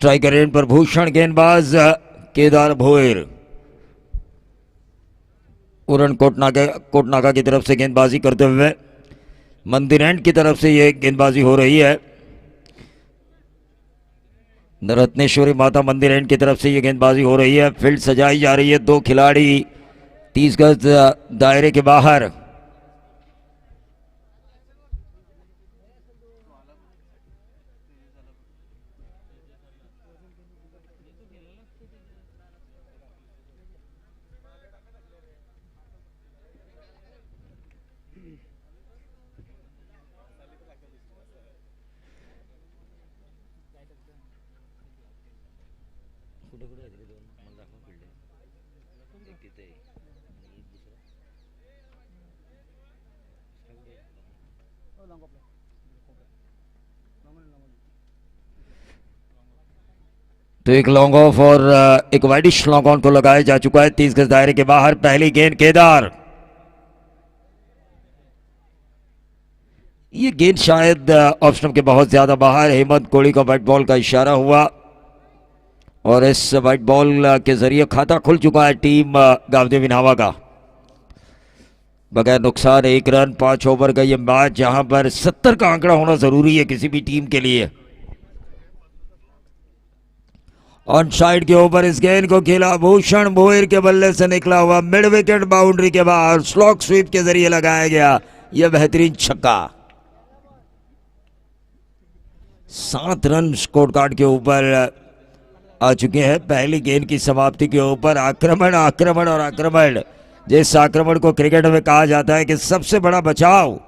Striker end पर भूषण, गेंदबाज केदार भोयर। उरण कोटनाका की तरफ से गेंदबाजी करते हुए मंदिर एंड की तरफ से ये गेंदबाजी हो रही है। रत्नेश्वरी माता मंदिर एंड की तरफ से ये गेंदबाजी हो रही है। फील्ड सजाई जा रही है। दो खिलाड़ी 30 गज दायरे के बाहर। तो एक लॉन्ग ऑफ और एक वाइडिश लॉन्ग ऑन को लगाया जा चुका है 30 गज दायरे के बाहर। पहली गेंद केदार। ये गेंद शायद ऑफ स्टंप के बहुत ज्यादा बाहर। हेमंत कोहली का व्हाइट बॉल का इशारा हुआ और इस व्हाइट बॉल के जरिए खाता खुल चुका है टीम गावदेवी नावा का। बगैर नुकसान 1 रन 5 ओवर का ये मैच, जहां पर 70 का आंकड़ा होना जरूरी है किसी भी टीम के लिए। ऑन साइड के ऊपर इस गेंद को खेला भूषण भोयर के बल्ले से निकला हुआ मिड विकेट बाउंड्री के बाहर स्लॉक स्वीप के जरिए लगाया गया यह बेहतरीन छक्का। 7 रन स्कोर कार्ड के ऊपर आ चुके हैं पहली गेंद की समाप्ति के ऊपर। आक्रमण आक्रमण और आक्रमण। जिस आक्रमण को क्रिकेट में कहा जाता है कि सबसे बड़ा बचाव,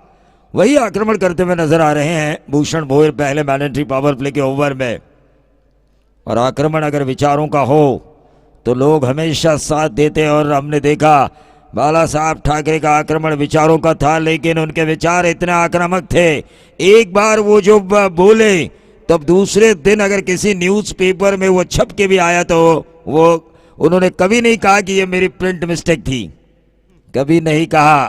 वही आक्रमण करते हुए नजर आ रहे हैं भूषण भोयर पहले मैंडेटरी पावर प्ले के ओवर में। और आक्रमण अगर विचारों का हो तो लोग हमेशा साथ देते हैं और हमने देखा बाला साहब ठाकरे का आक्रमण विचारों का था, लेकिन उनके विचार इतने आक्रामक थे। एक बार वो जो बोले तब दूसरे दिन अगर किसी न्यूज़पेपर में वो छप के भी आया तो वो उन्होंने कभी नहीं कहा कि ये मेरी प्रिंट मिस्टेक थी, कभी नहीं कहा।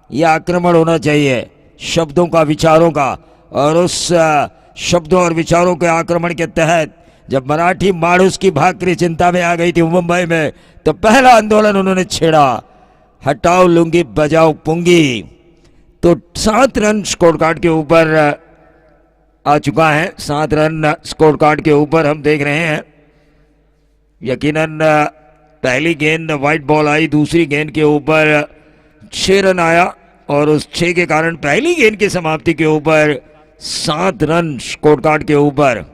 यह आक्रमण होना चाहिए शब्दों का विचारों का। और उस शब्दों और विचारों के आक्रमण के तहत जब मराठी माड़ूस की भाकरी चिंता में आ गई थी मुंबई में, तो पहला आंदोलन उन्होंने छेड़ा, हटाओ लुंगी बजाओ पुंगी। तो 7 रन स्कोर कार्ड के ऊपर आ चुका है। 7 रन स्कोर कार्ड के ऊपर हम देख रहे हैं। यकीनन पहली गेंद व्हाइट बॉल आई, दूसरी गेंद के ऊपर 6 रन आया और उस 6 के कारण पहली गेंद की समाप्ति के ऊपर 7 रन स्कोर कार्ड के ऊपर।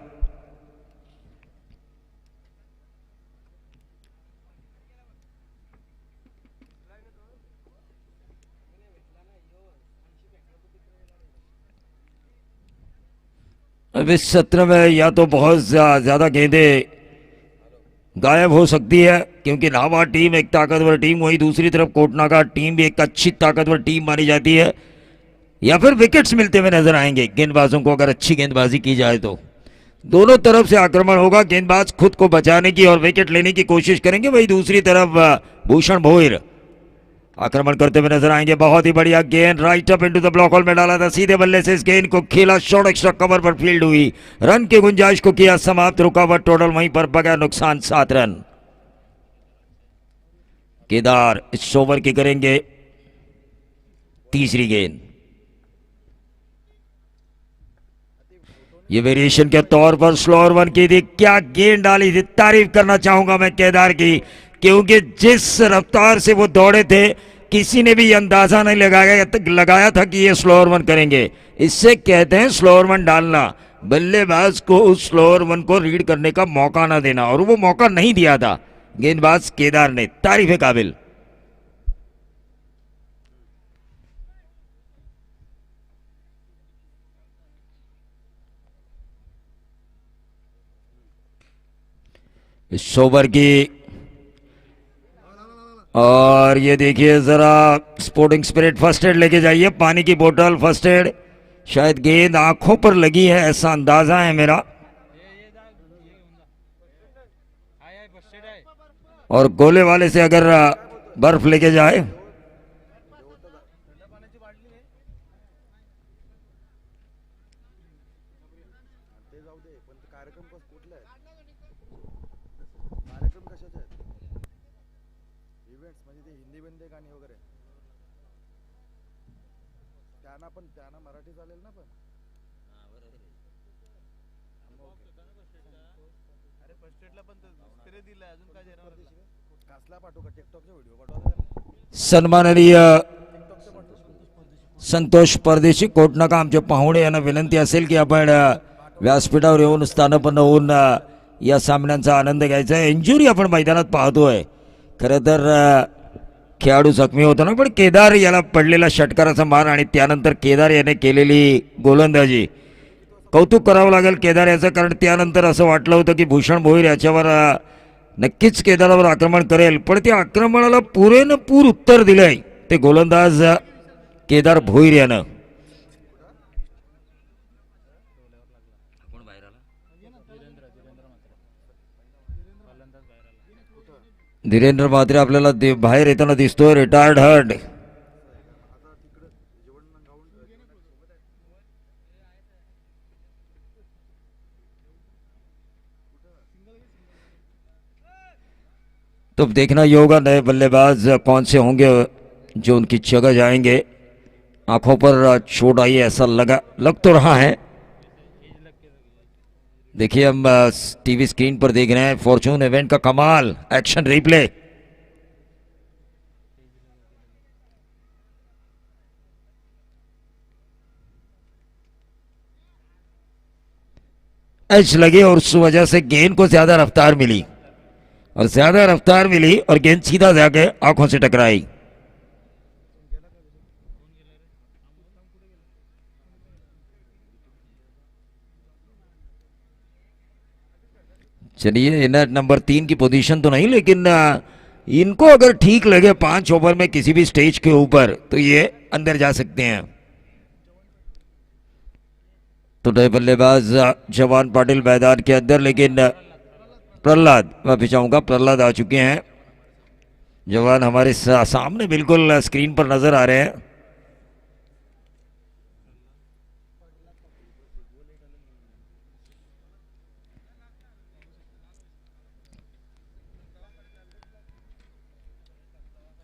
अब इस सत्र में या तो बहुत ज्यादा गेंदें गायब हो सकती है, क्योंकि नावा टीम एक ताकतवर टीम, वही दूसरी तरफ कोटनाका टीम भी एक अच्छी ताकतवर टीम मानी जाती है, या फिर विकेट्स मिलते हुए नजर आएंगे गेंदबाजों को अगर अच्छी गेंदबाजी की जाए तो। दोनों तरफ से आक्रमण होगा। गेंदबाज खुद को बचाने की और विकेट लेने की कोशिश करेंगे, वही दूसरी तरफ भूषण भोयर आक्रमण करते हुए नजर आएंगे। बहुत ही बढ़िया गेंद right up into the block whole में डाला था सीधे बल्ले से। इस गेंद को खेला शॉर्ट एक्स्ट्रा कवर पर फील्ड हुई, रन की गुंजाइश को किया समाप्त, रुकावट टोटल वहीं पर बगैर नुकसान 7 रन। केदार इस ओवर की करेंगे तीसरी गेंद। ये वेरिएशन के तौर पर स्लोअर वन की थी। क्या गेंद डाली थी, तारीफ करना चाहूंगा मैं केदार की, क्योंकि जिस रफ्तार से वो दौड़े थे किसी ने भी अंदाजा नहीं लगाया था कि ये स्लोअर वन करेंगे। इससे कहते हैं स्लोअर वन डालना, बल्लेबाज को उस स्लोअर वन को रीड करने का मौका ना देना, और वो मौका नहीं दिया था गेंदबाज केदार ने। तारीफ काबिल। इस ओवर की, और ये देखिए जरा स्पोर्टिंग स्पिरिट, फर्स्ट एड लेके जाइए, पानी की बोतल, फर्स्ट एड। शायद गेंद आंखों पर लगी है ऐसा अंदाजा है मेरा, और गोले वाले से अगर बर्फ लेके जाए कशाचे आहेत इव्हेंट्स म्हणजे ते हिंदी बिंदी गाणी वगैरे त्यांना मराठी चालेल ना पण अरे फर्स्ट एडला पण दुसरे दिलाय अजून काय देणार कसला पाठवू का टिकटॉकचे व्हिडिओ पाठवतो सन्माननीय संतोष परदेशी कोटनाका आमचे पाहुणे यांना विनंती असेल की आपण व्यासपीठावर येऊन स्थानपन्न होऊन या सामन्यांचा आनंद घ्यायचा आहे. इंजुरी आपण मैदानात पाहतोय. खरं तर खेळाडू जखमी होतो ना, पण केदार याला पडलेला षटकाराचा मार आणि त्यानंतर केदार याने केलेली गोलंदाजी कौतुक करावं लागेल केदार याचं, कारण त्यानंतर असं वाटलं होतं की भूषण भोईर याच्यावर नक्कीच केदारावर आक्रमण करेल, पण त्या आक्रमणाला पुरेनं पूर उत्तर दिलंय ते गोलंदाज केदार भोईर यानं. धीरेंद्र म्हात्रे आपल्याला बाहेर येताना दिसतोय, रिटायर्ड हर्ड. तो देखना ये होगा नए बल्लेबाज कौन से होंगे जो उनकी जगह जाएंगे. आंखों पर चोट आई ऐसा लग तो रहा है. देखिए हम टीवी स्क्रीन पर देख रहे हैं फॉर्चून इवेंट का कमाल एक्शन रिप्ले. एच लगे और उस वजह से गेंद को ज्यादा रफ्तार मिली और गेंद सीधा जाके आंखों से टकराई. चलिए इनर नंबर 3 की पोजीशन तो नहीं, लेकिन इनको अगर ठीक लगे 5 ओवर में किसी भी स्टेज के ऊपर तो ये अंदर जा सकते हैं. तो नए बल्लेबाज जवान पाटिल मैदान के अंदर, लेकिन प्रहलाद, मैं भी चाहूंगा प्रहलाद आ चुके हैं. जवान हमारे सामने बिल्कुल स्क्रीन पर नजर आ रहे हैं.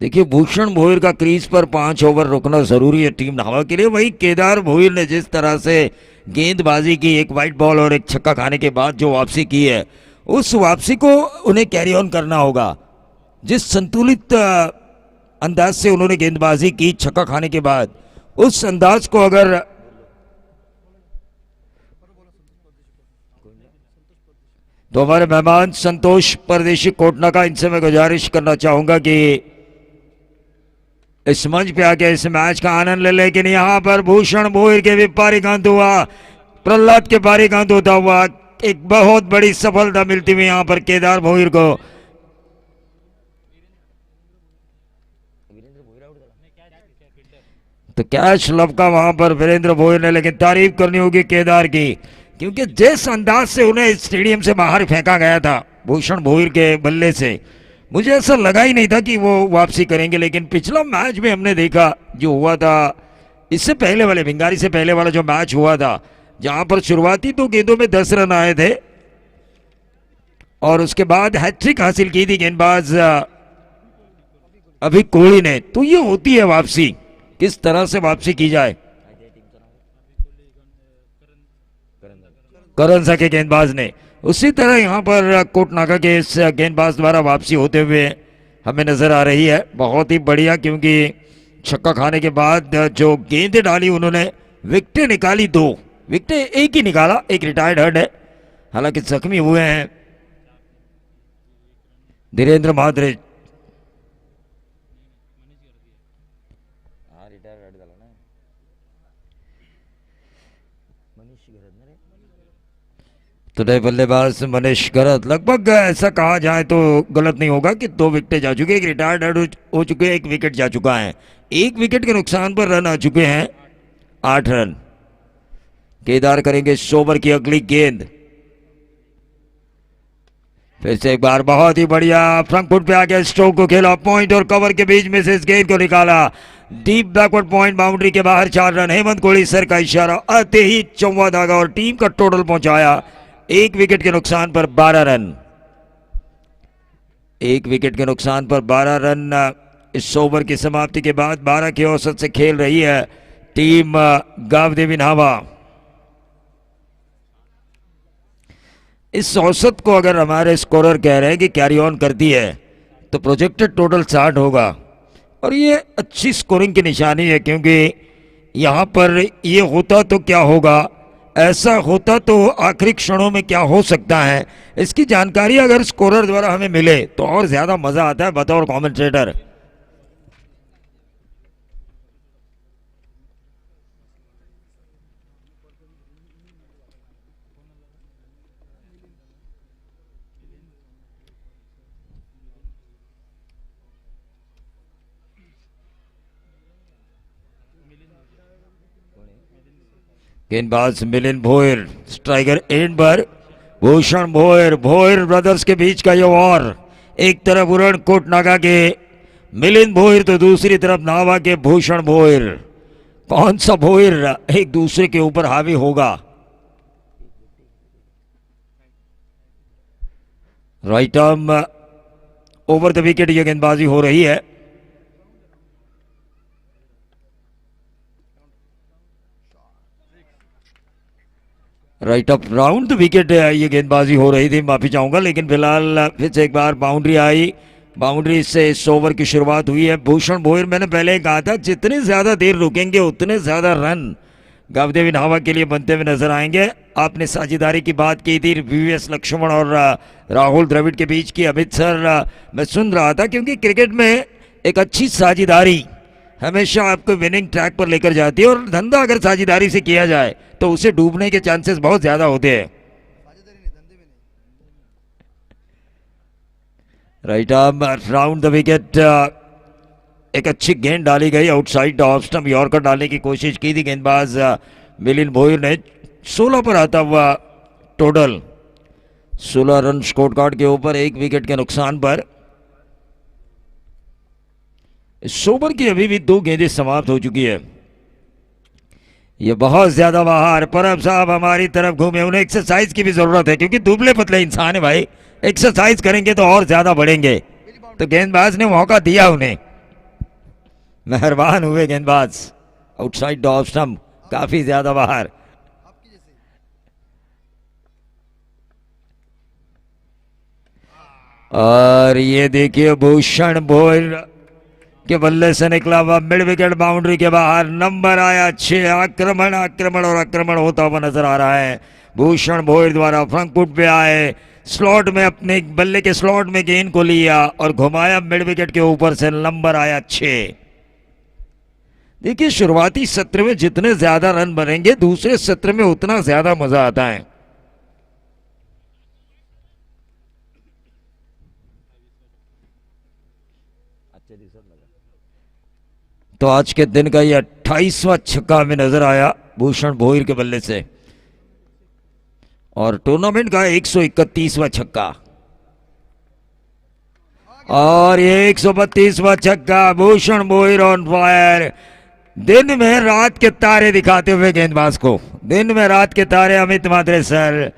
देखिए भूषण भोईर का क्रीज पर 5 ओवर रुकना जरूरी है टीम नावा के लिए. वही केदार भोईर ने जिस तरह से गेंदबाजी की, एक वाइट बॉल और एक छक्का खाने के बाद जो वापसी की है, उस वापसी को उन्हें कैरी ऑन करना होगा. जिस संतुलित अंदाज से उन्होंने गेंदबाजी की छक्का खाने के बाद, उस अंदाज को अगर तो हमारे मेहमान संतोष परदेशी कोटनाका, इनसे मैं गुजारिश करना चाहूंगा कि इस मंच पे आके इस मैच का आनंद ले. लेकिन यहां पर भूषण भोईर के भी पारीकांत हुआ, प्रहलाद के पारीकांत होता हुआ एक बहुत बड़ी सफलता मिलती हुई यहां पर केदार भोईर को. तो कैच लपका वहां पर वीरेंद्र भोईर ने, लेकिन तारीफ करनी होगी केदार की, क्योंकि जिस अंदाज से उन्हें स्टेडियम से बाहर फेंका गया था भूषण भोईर के बल्ले से, मुझे ऐसा लगा ही नहीं था कि वो वापसी करेंगे. लेकिन पिछला मैच में हमने देखा जो हुआ था, इससे पहले वाले भिंगारी से पहले वाला जो मैच हुआ था, जहां पर शुरुआती 2 गेंदों में 10 रन आए थे और उसके बाद हैट्रिक हासिल की थी गेंदबाज अभी कोहली ने. तो ये होती है वापसी, किस तरह से वापसी की जाए. करण सा के गेंदबाज ने, उसी तरह यहां पर कोटनाका के इस गेंदबाज द्वारा वापसी होते हुए हमें नजर आ रही है. बहुत ही बढ़िया, क्योंकि छक्का खाने के बाद जो गेंदें डाली उन्होंने, विकेटें निकाली, 2 विकेटें, एक ही निकाला, एक रिटायर्ड हर्ड है, हालांकि जख्मी हुए हैं धीरेंद्र म्हात्रे. तो नए बल्लेबाज मनीष घरत, लगभग ऐसा कहा जाए तो गलत नहीं होगा कि 2 विकेटें जा चुकी है, एक रिटायर्ड हो चुके हैं, 1 विकेट जा चुका है. 1 विकेट के नुकसान पर रन आ चुके हैं 8 रन. केदार करेंगे 100 ओवर की अगली गेंद. फिर से एक बार बहुत ही बढ़िया फ्रंट फुट पे आके स्ट्रोक को खेला, पॉइंट और कवर के बीच में से इस गेंद को निकाला, डीप बैकवर्ड पॉइंट, बाउंड्री के बाहर 4 रन. हेमंत कोहली सर का इशारा आते ही चौवा धागा और टीम का टोटल पहुंचाया 1 विकेट के नुकसान पर 12 रन. एक विकेट के नुकसान पर 12 रन इस ओवर की समाप्ति के बाद 12 के औसत से खेल रही है टीम गावदेवी नावा। इस औसत को अगर हमारे स्कोरर कह रहे हैं कि कैरी ऑन करती है तो प्रोजेक्टेड टोटल 60 होगा और ये अच्छी स्कोरिंग की निशानी है, क्योंकि यहाँ पर ये होता तो क्या होगा, ऐसा होता तो आखिरी क्षणों में क्या हो सकता है, इसकी जानकारी अगर स्कोरर द्वारा हमें मिले तो और ज़्यादा मज़ा आता है बतौर कमेंटेटर। गेंदबाज मिलिंद भोयर, स्ट्राइकर एंड पर भूषण भोयर। भोयर ब्रदर्स के बीच का ये वॉर, एक तरफ उरण कोट नागा के मिलिंद भोयर तो दूसरी तरफ नावा के भूषण भोयर। कौन सा भोयर एक दूसरे के ऊपर हावी होगा? Right arm over the wicket ये गेंदबाजी हो रही है। Right up round the wicket ये गेंदबाजी हो रही थी, माफी चाहूंगा, लेकिन फिलहाल फिर से एक बार बाउंड्री आई। बाउंड्री से इस ओवर की शुरुआत हुई है। भूषण भोयर, मैंने पहले कहा था जितने ज्यादा देर रुकेंगे उतने ज्यादा रन गावदेवी नावा के लिए बनते हुए नजर आएंगे। आपने साझेदारी की बात की थी वीवीएस लक्ष्मण और राहुल द्रविड़ के बीच की। अमित सर मैं सुन रहा था, क्योंकि क्रिकेट में एक अच्छी साझेदारी हमेशा आपको विनिंग ट्रैक पर लेकर जाती है और धंधा अगर साझेदारी से किया जाए तो उसे डूबने के चांसेस बहुत ज्यादा होते हैं। Right arm round the wicket, एक अच्छी गेंद डाली गई आउटसाइड ऑफ स्टंप, यॉर्कर डालने की कोशिश की थी गेंदबाज मिलिंद भोयर ने। 16 पर आता हुआ टोटल, 16 रन स्कोर कार्ड के ऊपर, एक विकेट के नुकसान पर। इस ओवर की अभी भी 2 गेंदें समाप्त हो चुकी है। ये बहुत ज्यादा बाहर, परब साहब हमारी तरफ घूमे, उन्हें एक्सरसाइज की भी जरूरत है क्योंकि दुबले पतले इंसान है भाई, एक्सरसाइज करेंगे तो और ज्यादा बढ़ेंगे। तो गेंदबाज ने मौका दिया उन्हें, मेहरबान हुए गेंदबाज। आउटसाइड ऑफ स्टंप, काफी ज्यादा बाहर। और ये देखिए भूषण भोयर के बल्ले से निकला हुआ मिड विकेट बाउंड्री के बाहर, नंबर आया 6। आक्रमण आक्रमण और आक्रमण होता हुआ नजर आ रहा है भूषण भोयर द्वारा। फ्रंट फुट पे आए, स्लॉट में अपने बल्ले के स्लॉट में गेंद को लिया और घुमाया मिड विकेट के ऊपर से, नंबर आया 6। देखिए शुरुआती सत्र में जितने ज्यादा रन बनेंगे दूसरे सत्र में उतना ज्यादा मजा आता है। तो आज के दिन का ये 28वां छक्का हमें नजर आया भूषण भोयर के बल्ले से और टूर्नामेंट का 131वां छक्का और ये 132वां छक्का। भूषण भोयर ऑन फायर, दिन में रात के तारे दिखाते हुए गेंदबाज को, दिन में रात के तारे। अमित मात्रे सर,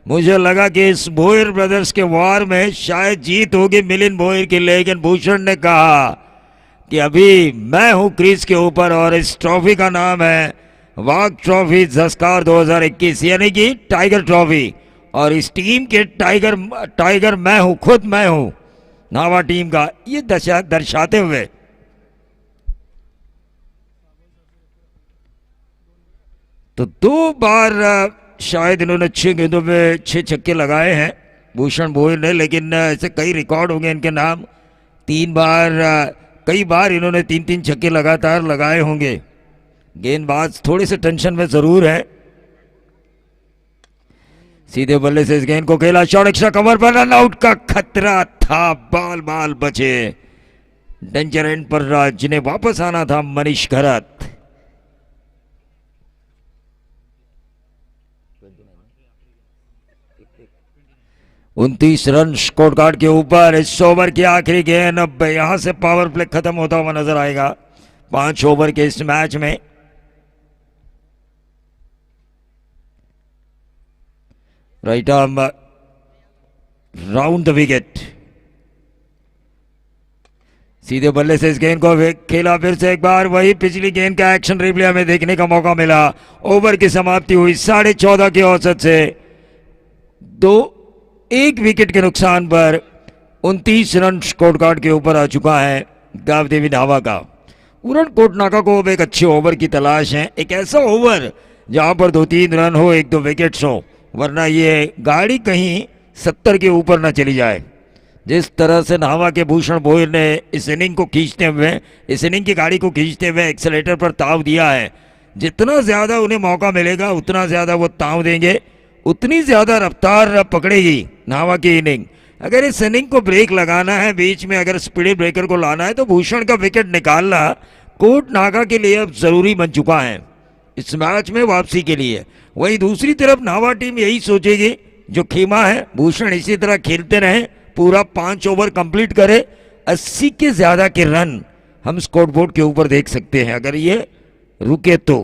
मुझे लगा कि इस भोयर ब्रदर्स के वार में शायद जीत होगी मिलिंद भोयर की, लेकिन भूषण ने कहा कि अभी मैं हूं क्रीज के ऊपर और इस ट्रॉफी का नाम है वाघ ट्रॉफी झस्कार 2021, यानी कि टाइगर ट्रॉफी। और इस टीम के टाइगर मैं हूं, खुद मैं हूं नावा टीम का, ये दर्शाते हुए तो 2 बार शायद इन्होंने 6 गेंदों में 6 छक्के लगाए हैं भूषण भोयर ने, लेकिन ऐसे कई रिकॉर्ड होंगे इनके नाम। 3 बार, कई बार इन्होंने 3-3 छक्के लगातार लगाए होंगे। गेंदबाज थोड़े से टेंशन में जरूर है। सीधे बल्ले से इस गेंद को खेला, शॉर्ट एक्स्ट्रा कवर पर, रन आउट का खतरा था, बाल बाल बचे। डेंजर एंड पर जिन्हें वापस आना था मनीष घरत। 29 रन स्कोर कार्ड के ऊपर। इस ओवर की आखिरी गेंद, अब यहां से पावर प्ले खत्म होता हुआ नजर आएगा 5 ओवर के इस मैच में। Right arm round the wicket, सीधे बल्ले से इस गेंद को खेला, फिर से एक बार वही पिछली गेंद का एक्शन रिप्ले हमें देखने का मौका मिला। ओवर की समाप्ति हुई 14.5 की औसत से 1 विकेट के नुकसान पर 29 रन स्कोर कार्ड के ऊपर आ चुका है गावदेवी नावा का। पूरन कोटनाका को अब एक अच्छे ओवर की तलाश है, एक ऐसा ओवर जहां पर 2-3 रन हो, 1-2 विकेट्स हो, वरना ये गाड़ी कहीं 70 के ऊपर ना चली जाए। जिस तरह से नावा के भूषण भोयर ने इस इनिंग को खींचते हुए, इस इनिंग की गाड़ी को खींचते हुए एक्सेलेटर पर ताव दिया है, जितना ज्यादा उन्हें मौका मिलेगा उतना ज्यादा वो ताव देंगे, उतनी ज्यादा रफ्तार पकड़ेगी नावा की इनिंग। अगर इस इनिंग को ब्रेक लगाना है, बीच में अगर स्पीड ब्रेकर को लाना है, तो भूषण का विकेट निकालना कोटनाका के लिए अब जरूरी बन चुका है इस मैच में वापसी के लिए। वही दूसरी तरफ नावा टीम यही सोचेगी, जो खेमा है भूषण इसी तरह खेलते रहे, पूरा 5 ओवर कंप्लीट करे, 80 के ज्यादा के रन हम स्कोर बोर्ड के ऊपर देख सकते हैं अगर ये रुके तो।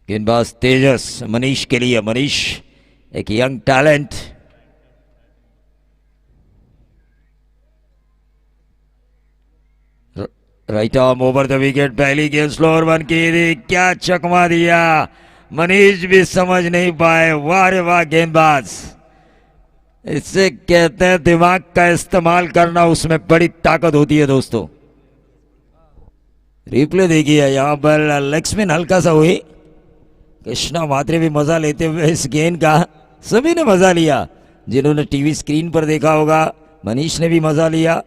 गेंदबाज तेजस मनीष के लिए, मनीष एक young talent, right arm over the wicket, पहली गेंद स्लोअर वन की थी, क्या चकमा दिया, मनीष भी समझ नहीं पाए। वाह रे वाह गेंदबाज, इससे कहते हैं दिमाग का इस्तेमाल करना, उसमें बड़ी ताकत होती है दोस्तों। रिप्ले देखिए, यहां पर लेग स्पिन हल्का सा हुई, कृष्णा मात्रे भी मजा लेते हुए इस गेंद का, सभी ने मजा लिया, जिन्होंने टीवी स्क्रीन पर देखा होगा मनीष ने भी मजा लिया।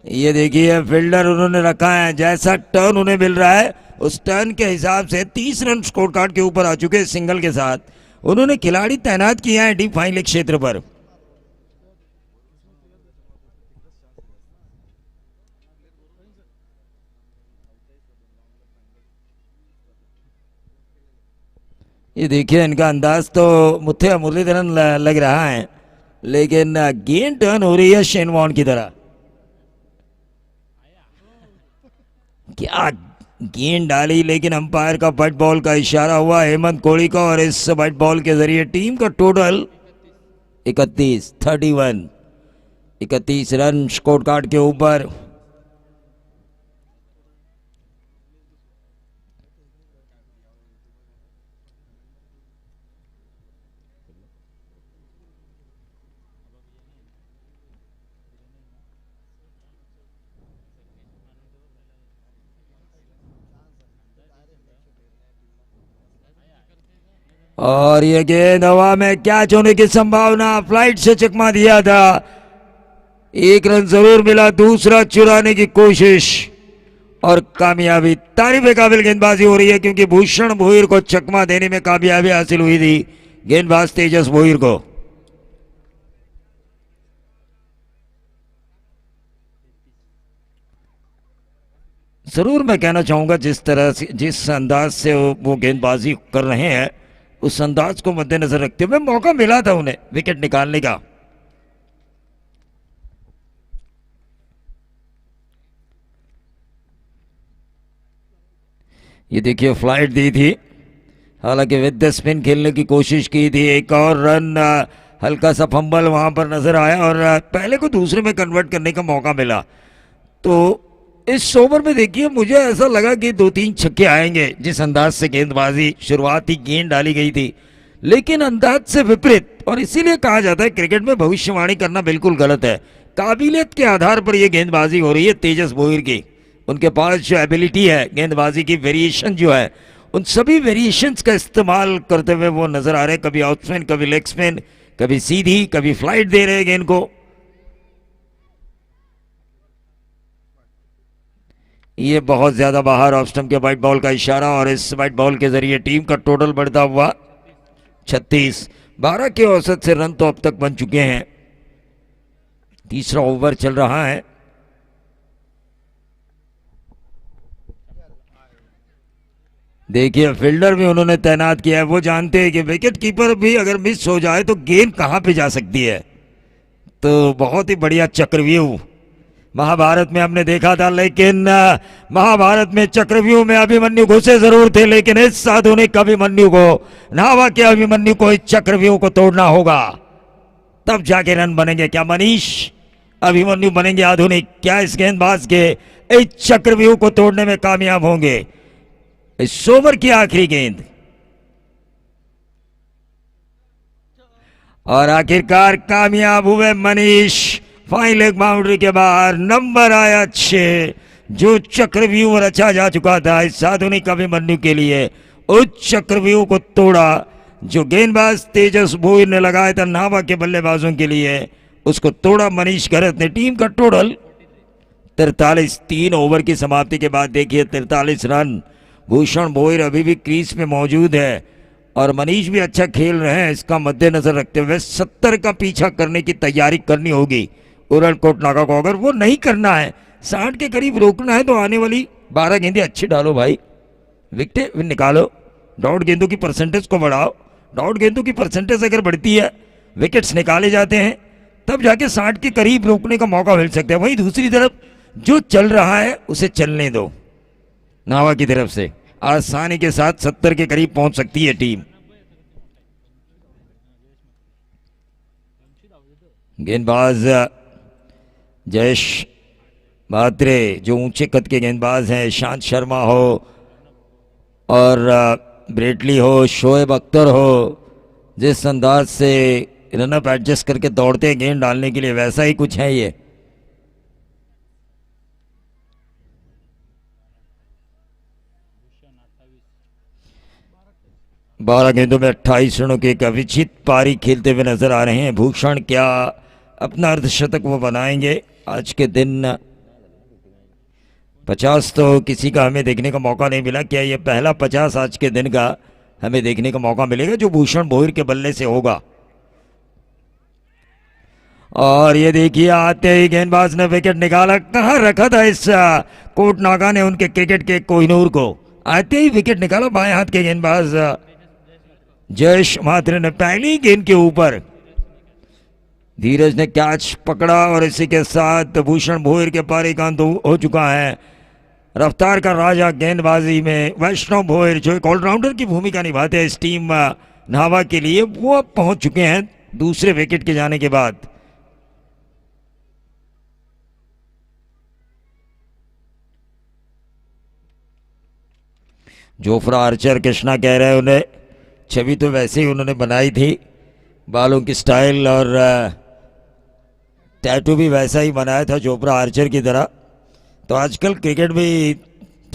ये देखिए फील्डर उन्होंने रखा है, जैसा टर्न उन्हें मिल रहा है उस टर्न के हिसाब से 30 रन स्कोर कार्ड के ऊपर आ चुके हैं सिंगल के साथ। उन्होंने खिलाड़ी तैनात किया है डीप फाइन लेग क्षेत्र पर। ये देखिए इनका अंदाज तो मुथे मुरलीधरन लग रहा है, लेकिन गेंद टर्न हो रही है शेन वॉर्न की तरह। क्या गेंद डाली, लेकिन अंपायर का बट बॉल का इशारा हुआ हेमंत कोहली का, और इस बट बॉल के जरिए टीम का टोटल 31 रन स्कोर कार्ड के ऊपर। और ये गेंद हवा में कैच होने की संभावना, फ्लाइट से चकमा दिया था, 1 रन जरूर मिला, दूसरा चुराने की कोशिश और कामयाबी। तारीफ काबिल गेंदबाजी हो रही है, क्योंकि भूषण भोईर को चकमा देने में कामयाबी हासिल हुई थी गेंदबाज तेजस भोईर को। जरूर मैं कहना चाहूंगा, जिस तरह से, जिस अंदाज से वो गेंदबाजी कर रहे हैं, उस अंदाज को मद्देनजर रखते हुए मौका मिला था उन्हें विकेट निकालने का। ये देखिए फ्लाइट दी थी, हालांकि विद स्पिन खेलने की कोशिश की थी, एक और रन, हल्का सा फंबल वहां पर नजर आया और पहले को दूसरे में कन्वर्ट करने का मौका मिला। तो इस ओवर में देखिए मुझे ऐसा लगा कि 2-3 छक्के आएंगे, जिस अंदाज से गेंदबाजी शुरुआती गेंद डाली गई थी, लेकिन अंदाज से विपरीत। और इसीलिए कहा जाता है क्रिकेट में भविष्यवाणी करना बिल्कुल गलत है। काबिलियत के आधार पर यह गेंदबाजी हो रही है तेजस भोईर की, उनके पास जो एबिलिटी है गेंदबाजी की, वेरिएशन जो है, उन सभी वेरिएशंस का इस्तेमाल करते हुए वो नजर आ रहे हैं। कभी आउट स्पिन, कभी लेग स्पिन, कभी सीधी, कभी फ्लाइट दे रहे हैं गेंद को। ये बहुत ज्यादा बाहर, ऑफ स्टंप के वाइट बॉल का इशारा, और इस वाइट बॉल के जरिए टीम का टोटल बढ़ता हुआ 36। 12 के औसत से रन तो अब तक बन चुके हैं। तीसरा ओवर चल रहा है। देखिए फील्डर भी उन्होंने तैनात किया है, वो जानते हैं कि विकेट कीपर भी अगर मिस हो जाए तो गेंद कहां पे जा सकती है। तो बहुत ही बढ़िया चक्रव्यूह महाभारत में हमने देखा था, लेकिन महाभारत में चक्रव्यूह में अभिमन्यु घुसे जरूर थे, लेकिन इस आधुनिक अभिमन्यु को, नावा के अभिमन्यु को इस चक्रव्यूह को तोड़ना होगा, तब जाके रन बनेंगे। क्या मनीष अभिमन्यु बनेंगे आधुनिक? क्या इस गेंदबाज के इस चक्रव्यूह को तोड़ने में कामयाब होंगे? इस ओवर की आखिरी गेंद और आखिरकार कामयाब हुए मनीष। फाइन लेग बाउंड्री के बाहर नंबर आया 6। जो चक्रव्यूह रचा जा चुका था इस आधुनिक अभिमन्यु के लिए, उस चक्रव्यूह को तोड़ा। जो गेंदबाज तेजस भोईर ने लगाया था नावा के बल्लेबाजों के लिए, उसको तोड़ा मनीष घरत ने। टीम का टोटल 43। 3 ओवर की समाप्ति के बाद देखिए 43 रन। भूषण भोईर अभी भी क्रीज में मौजूद है और मनीष भी अच्छा खेल रहे हैं। इसका मद्देनजर रखते हुए 70 का पीछा करने की तैयारी करनी होगी उरल कोटनागा को। अगर वो नहीं करना है, 60 के करीब रोकना है, तो आने वाली 12 गेंदें अच्छी डालो भाई, विकेट निकालो, डॉट गेंदों की परसेंटेज को बढ़ाओ। डॉट गेंदों की परसेंटेज अगर बढ़ती है, विकेट्स निकाले जाते हैं, तब जाके 60 के करीब रोकने का मौका मिल सकता है। वहीं दूसरी तरफ जो चल रहा है उसे चलने दो। नावा की तरफ से आसानी के साथ 70 के करीब पहुंच सकती है टीम। गेंदबाज जयेश म्हात्रे, जो ऊंचे कद के गेंदबाज हैं, ईशांत शर्मा हो और ब्रेटली हो, शोएब अख्तर हो, जिस अंदाज से रनअप एडजस्ट करके दौड़ते हैं गेंद डालने के लिए, वैसा ही कुछ है ये। बारह गेंदों में 28 रनों की एक अविचित पारी खेलते हुए नजर आ रहे हैं भूषण। क्या अपना अर्धशतक वो बनाएंगे आज के दिन? 50 तो किसी का हमें देखने का मौका नहीं मिला। क्या ये पहला 50 आज के दिन का हमें देखने का मौका मिलेगा जो भूषण भोईर के बल्ले से होगा? और ये देखिए आते ही गेंदबाज ने विकेट निकाला। कहाँ रखा था इस कोटनागा ने उनके क्रिकेट के कोहिनूर को? आते ही विकेट निकाला बाएं हाथ के गेंदबाज जयेश म्हात्रे ने। पहली गेंद के ऊपर धीरज ने कैच पकड़ा और इसी के साथ भूषण भोईर के पारी का अंत हो चुका है। रफ्तार का राजा गेंदबाजी में वैष्णव भोईर, जो एक ऑलराउंडर की भूमिका निभाते हैं इस टीम नावा के लिए, वो अब पहुंच चुके हैं दूसरे विकेट के जाने के बाद। जोफ्रा आर्चर कृष्णा कह रहे हैं, उन्हें छवि तो वैसे ही उन्होंने बनाई थी, बालों की स्टाइल और टैटू भी वैसा ही बनाया था जोफ्रा आर्चर की तरह। तो आजकल क्रिकेट भी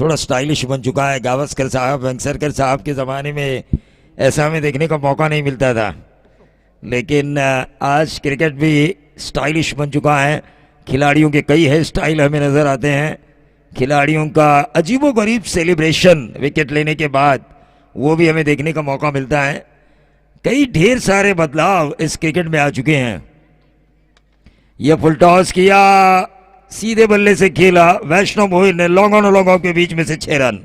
थोड़ा स्टाइलिश बन चुका है। गावस्कर साहब, वेंगसरकर साहब के ज़माने में ऐसा हमें देखने का मौका नहीं मिलता था, लेकिन आज क्रिकेट भी स्टाइलिश बन चुका है। खिलाड़ियों के कई हेयर स्टाइल हमें नज़र आते हैं। खिलाड़ियों का अजीबोगरीब सेलिब्रेशन विकेट लेने के बाद, वो भी हमें देखने का मौका मिलता है। कई ढेर सारे बदलाव इस क्रिकेट में आ चुके हैं। यह फुल टॉस किया, सीधे बल्ले से खेला वैष्णव भोईर ने, लॉन्ग ऑन लॉन्ग ऑफ के बीच में से 6 रन।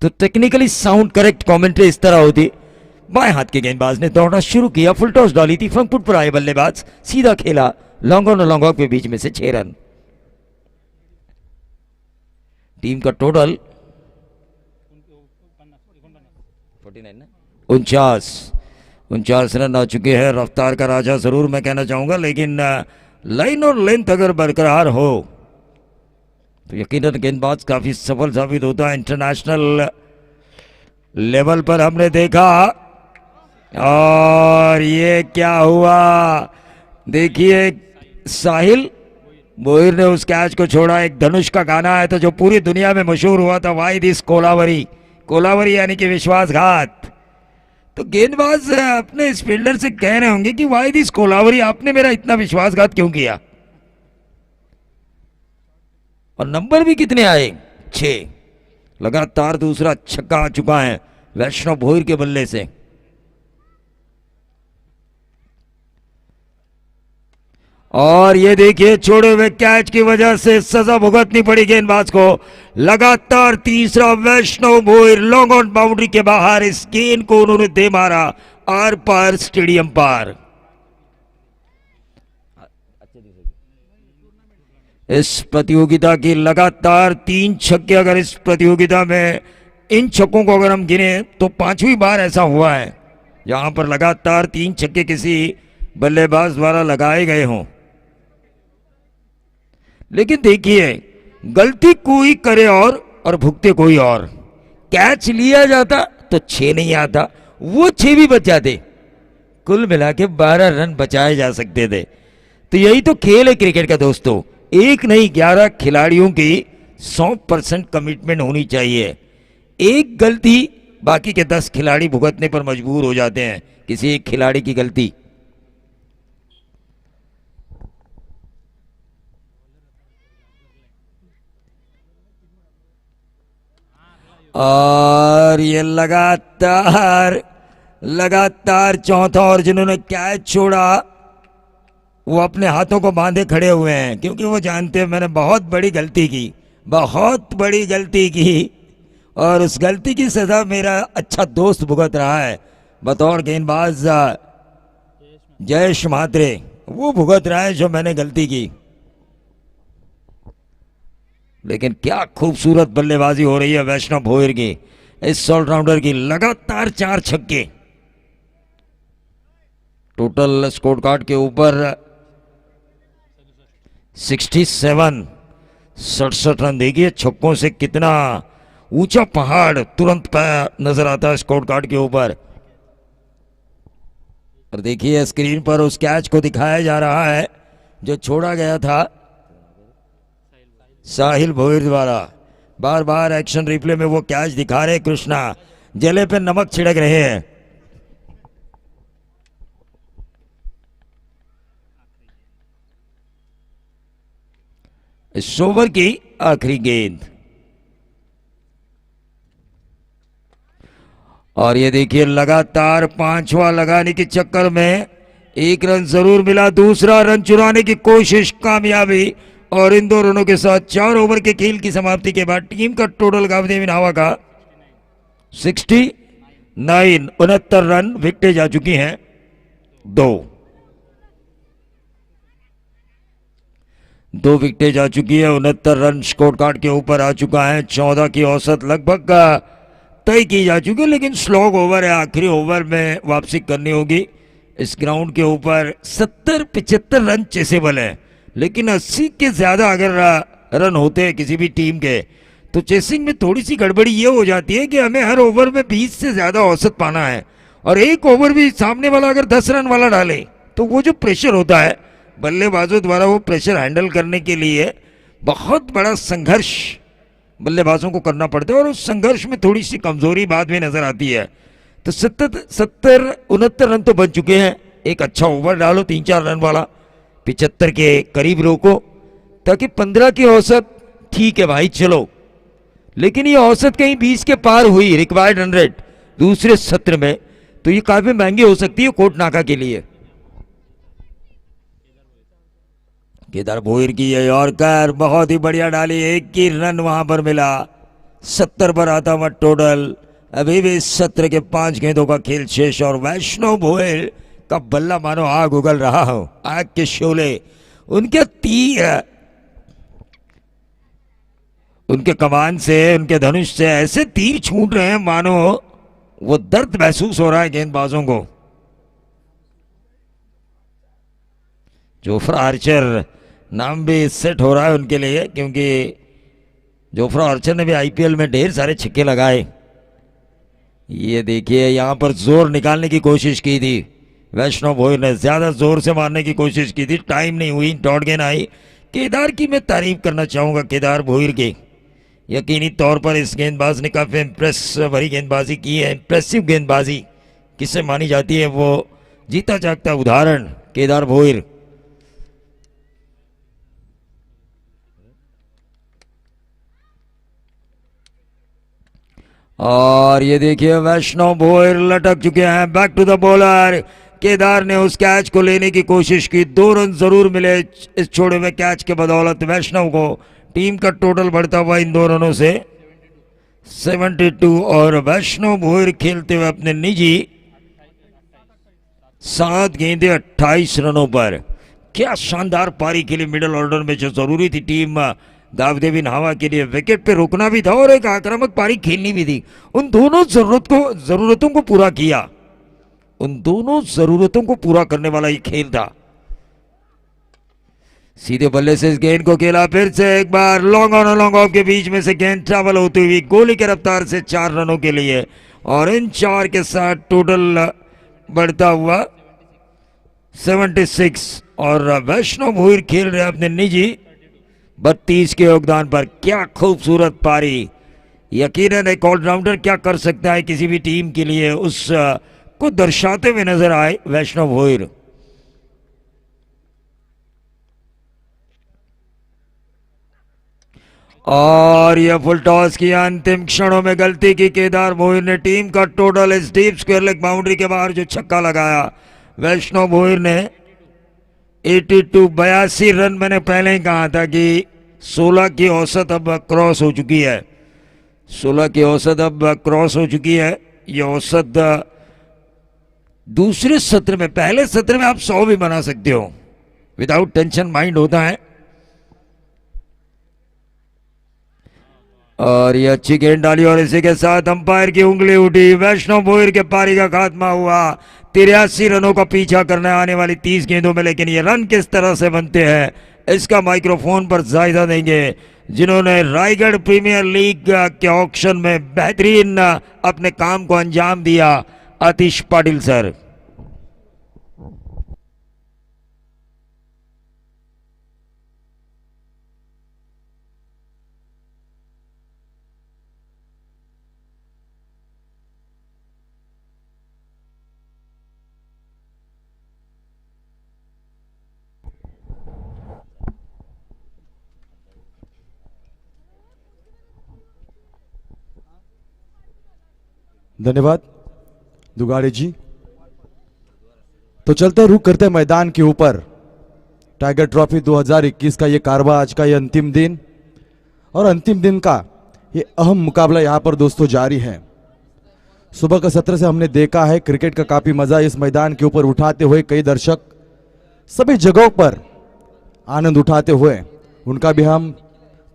तो टेक्निकली साउंड करेक्ट कमेंट्री इस तरह होती। बाएं हाथ के गेंदबाज ने दौड़ना शुरू किया, फुल टॉस डाली थी, फ्रंट फुट पर आए बल्लेबाज, सीधा खेला, लॉन्ग ऑन लॉन्ग ऑफ के बीच में से 6 रन। टीम का टोटल 49 रन आ चुके हैं। रफ्तार का राजा जरूर मैं कहना चाहूंगा, लेकिन लाइन और लेंथ अगर बरकरार हो तो यकीनन गेंदबाज काफी सफल साबित होता है। इंटरनेशनल लेवल पर हमने देखा, और ये क्या हुआ देखिए, साहिल भोईर ने उस कैच को छोड़ा। एक धनुष का गाना आया था जो पूरी दुनिया में मशहूर हुआ था, वाई दिस कोलावरी। कोलावरी यानी कि विश्वासघात। तो गेंदबाज अपने इस फील्डर से कह रहे होंगे कि वाई दिस कोलावरी, आपने मेरा इतना विश्वासघात क्यों किया? और नंबर भी कितने आए? 6। लगातार दूसरा छक्का आ चुका है वैष्णव भोईर के बल्ले से। और ये देखिए, छोड़े हुए कैच की वजह से सजा भुगतनी पड़ी गेंदबाज को। लगातार तीसरा वैष्णव भोईर लॉन्ग ऑन बाउंड्री के बाहर, इस गेंद को उन्होंने दे मारा आर पार स्टेडियम पार। इस प्रतियोगिता की लगातार 3 छक्के, अगर इस प्रतियोगिता में इन छक्कों को अगर हम गिने तो 5वीं बार ऐसा हुआ है जहां पर लगातार 3 छक्के किसी बल्लेबाज द्वारा लगाए गए हों। लेकिन देखिए, गलती कोई करे और भुगते कोई और। कैच लिया जाता तो 6 नहीं आता, वो 6 भी बच जाते, कुल मिला के 12 रन बचाए जा सकते थे। तो यही तो खेल है क्रिकेट का दोस्तों, एक नहीं 11 खिलाड़ियों की 100% कमिटमेंट होनी चाहिए। एक गलती बाकी के 10 खिलाड़ी भुगतने पर मजबूर हो जाते हैं, किसी एक खिलाड़ी की गलती। और ये लगातार चौथा, और जिन्होंने कैच छोड़ा वो अपने हाथों को बांधे खड़े हुए हैं, क्योंकि वो जानते हैं मैंने बहुत बड़ी गलती की, बहुत बड़ी गलती की, और उस गलती की सजा मेरा अच्छा दोस्त भुगत रहा है बतौर गेंदबाज जयेश म्हात्रे। वो भुगत रहा है जो मैंने गलती की। लेकिन क्या खूबसूरत बल्लेबाजी हो रही है वैष्णव भोयर की, इस ऑलराउंडर की। लगातार 4 छक्के, टोटल स्कोर कार्ड के ऊपर 67 रन। देखिए छक्कों से कितना ऊंचा पहाड़ तुरंत नजर आता है स्कोर कार्ड के ऊपर। और देखिए स्क्रीन पर उस कैच को दिखाया जा रहा है जो छोड़ा गया था साहिल भोयर द्वारा। बार बार एक्शन रिप्ले में वो कैच दिखा रहे कृष्णा, जले पे नमक छिड़क रहे हैं। इस ओवर की आखिरी गेंद, और ये देखिए लगातार 5वां लगाने के चक्कर में 1 रन जरूर मिला, दूसरा रन चुराने की कोशिश कामयाबी, और इन 2 रनों के साथ 4 ओवर के खेल की समाप्ति के बाद टीम का टोटल गावदेवी नावा का 69, 69 रन। विकेटें जा चुकी हैं 2 विकेटें जा चुकी है। 69 रन स्कोर कार्ड के ऊपर आ चुका है। 14 की औसत लगभग तय की जा चुकी है, लेकिन स्लॉग ओवर है, आखिरी ओवर में वापसी करनी होगी। इस ग्राउंड के ऊपर 70-75 रन चेसेबल है, लेकिन 80 के ज्यादा अगर रन होते हैं किसी भी टीम के तो चेसिंग में थोड़ी सी गड़बड़ी ये हो जाती है कि हमें हर ओवर में 20 से ज्यादा औसत पाना है, और एक ओवर भी सामने वाला अगर 10 रन वाला डाले तो वो जो प्रेशर होता है बल्लेबाजों द्वारा, वो प्रेशर हैंडल करने के लिए बहुत बड़ा संघर्ष बल्लेबाजों को करना पड़ता है, और उस संघर्ष में थोड़ी सी कमजोरी बाद में नजर आती है। तो 69 रन तो बन चुके हैं। एक अच्छा ओवर डालो 3-4 रन वाला, 75 के करीब रोको, ताकि 15 की औसत ठीक है भाई चलो, लेकिन ये औसत कहीं 20 के पार हुई रिक्वायर्ड रन रेट दूसरे सत्र में, तो ये काफी महंगी हो सकती है कोट नाका के लिए। केदार भोयर की ये यॉर्कर बहुत ही बढ़िया डाली, 1 ही रन वहां पर मिला। 70 पर आता हुआ टोटल। अभी भी इस सत्र के 5 गेंदों का खेल शेष, और वैष्णव भोयर का बल्ला मानो आग उगल रहा हो, आग के शोले। उनके तीर, उनके कमान से, उनके धनुष से ऐसे तीर छूट रहे हैं मानो वो दर्द महसूस हो रहा है गेंदबाजों को। जोफ्रा आर्चर नाम भी सेट हो रहा है उनके लिए, क्योंकि जोफ्रा आर्चर ने भी आईपीएल में ढेर सारे छक्के लगाए। ये देखिए यहां पर जोर निकालने की कोशिश की थी वैष्णव भोयर ने, ज्यादा जोर से मारने की कोशिश की थी, टाइम नहीं हुई, डॉट गेंद आई। केदार की मैं तारीफ करना चाहूंगा, केदार भोयर की यकीनी तौर पर इस गेंदबाज ने काफी इंप्रेस भरी गेंदबाजी की है। इंप्रेसिव गेंदबाजी किसे मानी जाती है, वो जीता जागता उदाहरण केदार भोयर। और ये देखिए वैष्णव भोयर लटक चुके हैं, back to the bowler. Kedar ने उस कैच को लेने की कोशिश की, 2 रन जरूर मिले इस छोड़े हुए कैच के बदौलत वैष्णव को। टीम का टोटल बढ़ता हुआ इन 2 रनों से 72, और वैष्णव भोयर खेलते हुए अपने निजी 7 गेंदे 28 रनों पर। क्या शानदार पारी के लिए मिडिल ऑर्डर में जो जरूरी थी टीम दावदेवी नावा के लिए विकेट पे रोकना भी था और एक आक्रामक पारी खेलनी भी थी। उन दोनों जरूरतों को पूरा किया, उन दोनों जरूरतों को पूरा करने वाला ये खेल था। सीधे बल्ले से इस गेंद को खेला, फिर से एक बार लॉन्ग ऑन और लॉन्ग ऑफ के बीच में से गेंद ट्रैवल होती हुई गोली की रफ्तार से 4 रनों के लिए, और इन 4 के साथ टोटल बढ़ता हुआ 76। और वैष्णव भोईर खेल रहे अपने निजी 32 के योगदान पर। क्या खूबसूरत पारी, यकीनन एक ऑलराउंडर क्या कर सकता है किसी भी टीम के लिए, उस को दर्शाते हुए नजर आए वैष्णव भोईर। और यह फुल टॉस की अंतिम क्षणों में गलती की केदार भोईर ने। टीम का टोटल इस डीप स्क्वायर लेग बाउंड्री के बाहर जो छक्का लगाया वैष्णव भोईर ने 82 रन। मैंने पहले ही कहा था कि 16 की औसत अब क्रॉस हो चुकी है, 16 की औसत अब क्रॉस हो चुकी है। यह औसत दूसरे सत्र में, पहले सत्र में आप 100 भी बना सकते हो, विदाउट टेंशन माइंड होता है। और ये अच्छी गेंद डाली और इसी के साथ अंपायर की उंगली उठी। वैष्णव भोईर के पारी का खात्मा हुआ। 83 रनों का पीछा करने आने वाली 30 गेंदों में, लेकिन ये रन किस तरह से बनते हैं इसका माइक्रोफोन पर जायजा देंगे जिन्होंने रायगढ़ प्रीमियर लीग के ऑक्शन में बेहतरीन अपने काम को अंजाम दिया, आतिश पाटिल सर। धन्यवाद दुगाड़े जी। तो चलते रुक करते मैदान के ऊपर। टाइगर ट्रॉफी 2021 का ये कारवा, आज का ये अंतिम दिन, और अंतिम दिन का ये अहम मुकाबला यहाँ पर दोस्तों जारी है। सुबह का सत्र से हमने देखा है क्रिकेट का काफी मजा इस मैदान के ऊपर उठाते हुए कई दर्शक सभी जगहों पर आनंद उठाते हुए, उनका भी हम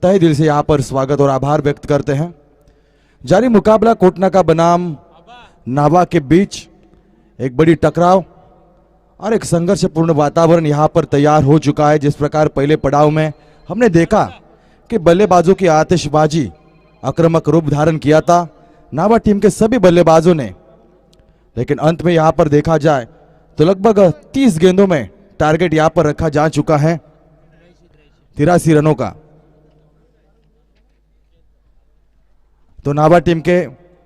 तहे दिल से यहाँ पर स्वागत और आभार व्यक्त करते हैं। जारी मुकाबला कोटना का बनाम नावा के बीच एक बड़ी टकराव और एक संघर्षपूर्ण वातावरण यहां पर तैयार हो चुका है। जिस प्रकार पहले पड़ाव में हमने देखा कि बल्लेबाजों की आतिशबाजी आक्रामक रूप धारण किया था नावा टीम के सभी बल्लेबाजों ने, लेकिन अंत में यहां पर देखा जाए तो लगभग 30 गेंदों में टारगेट यहां पर रखा जा चुका है 83 रनों का। तो नावा टीम के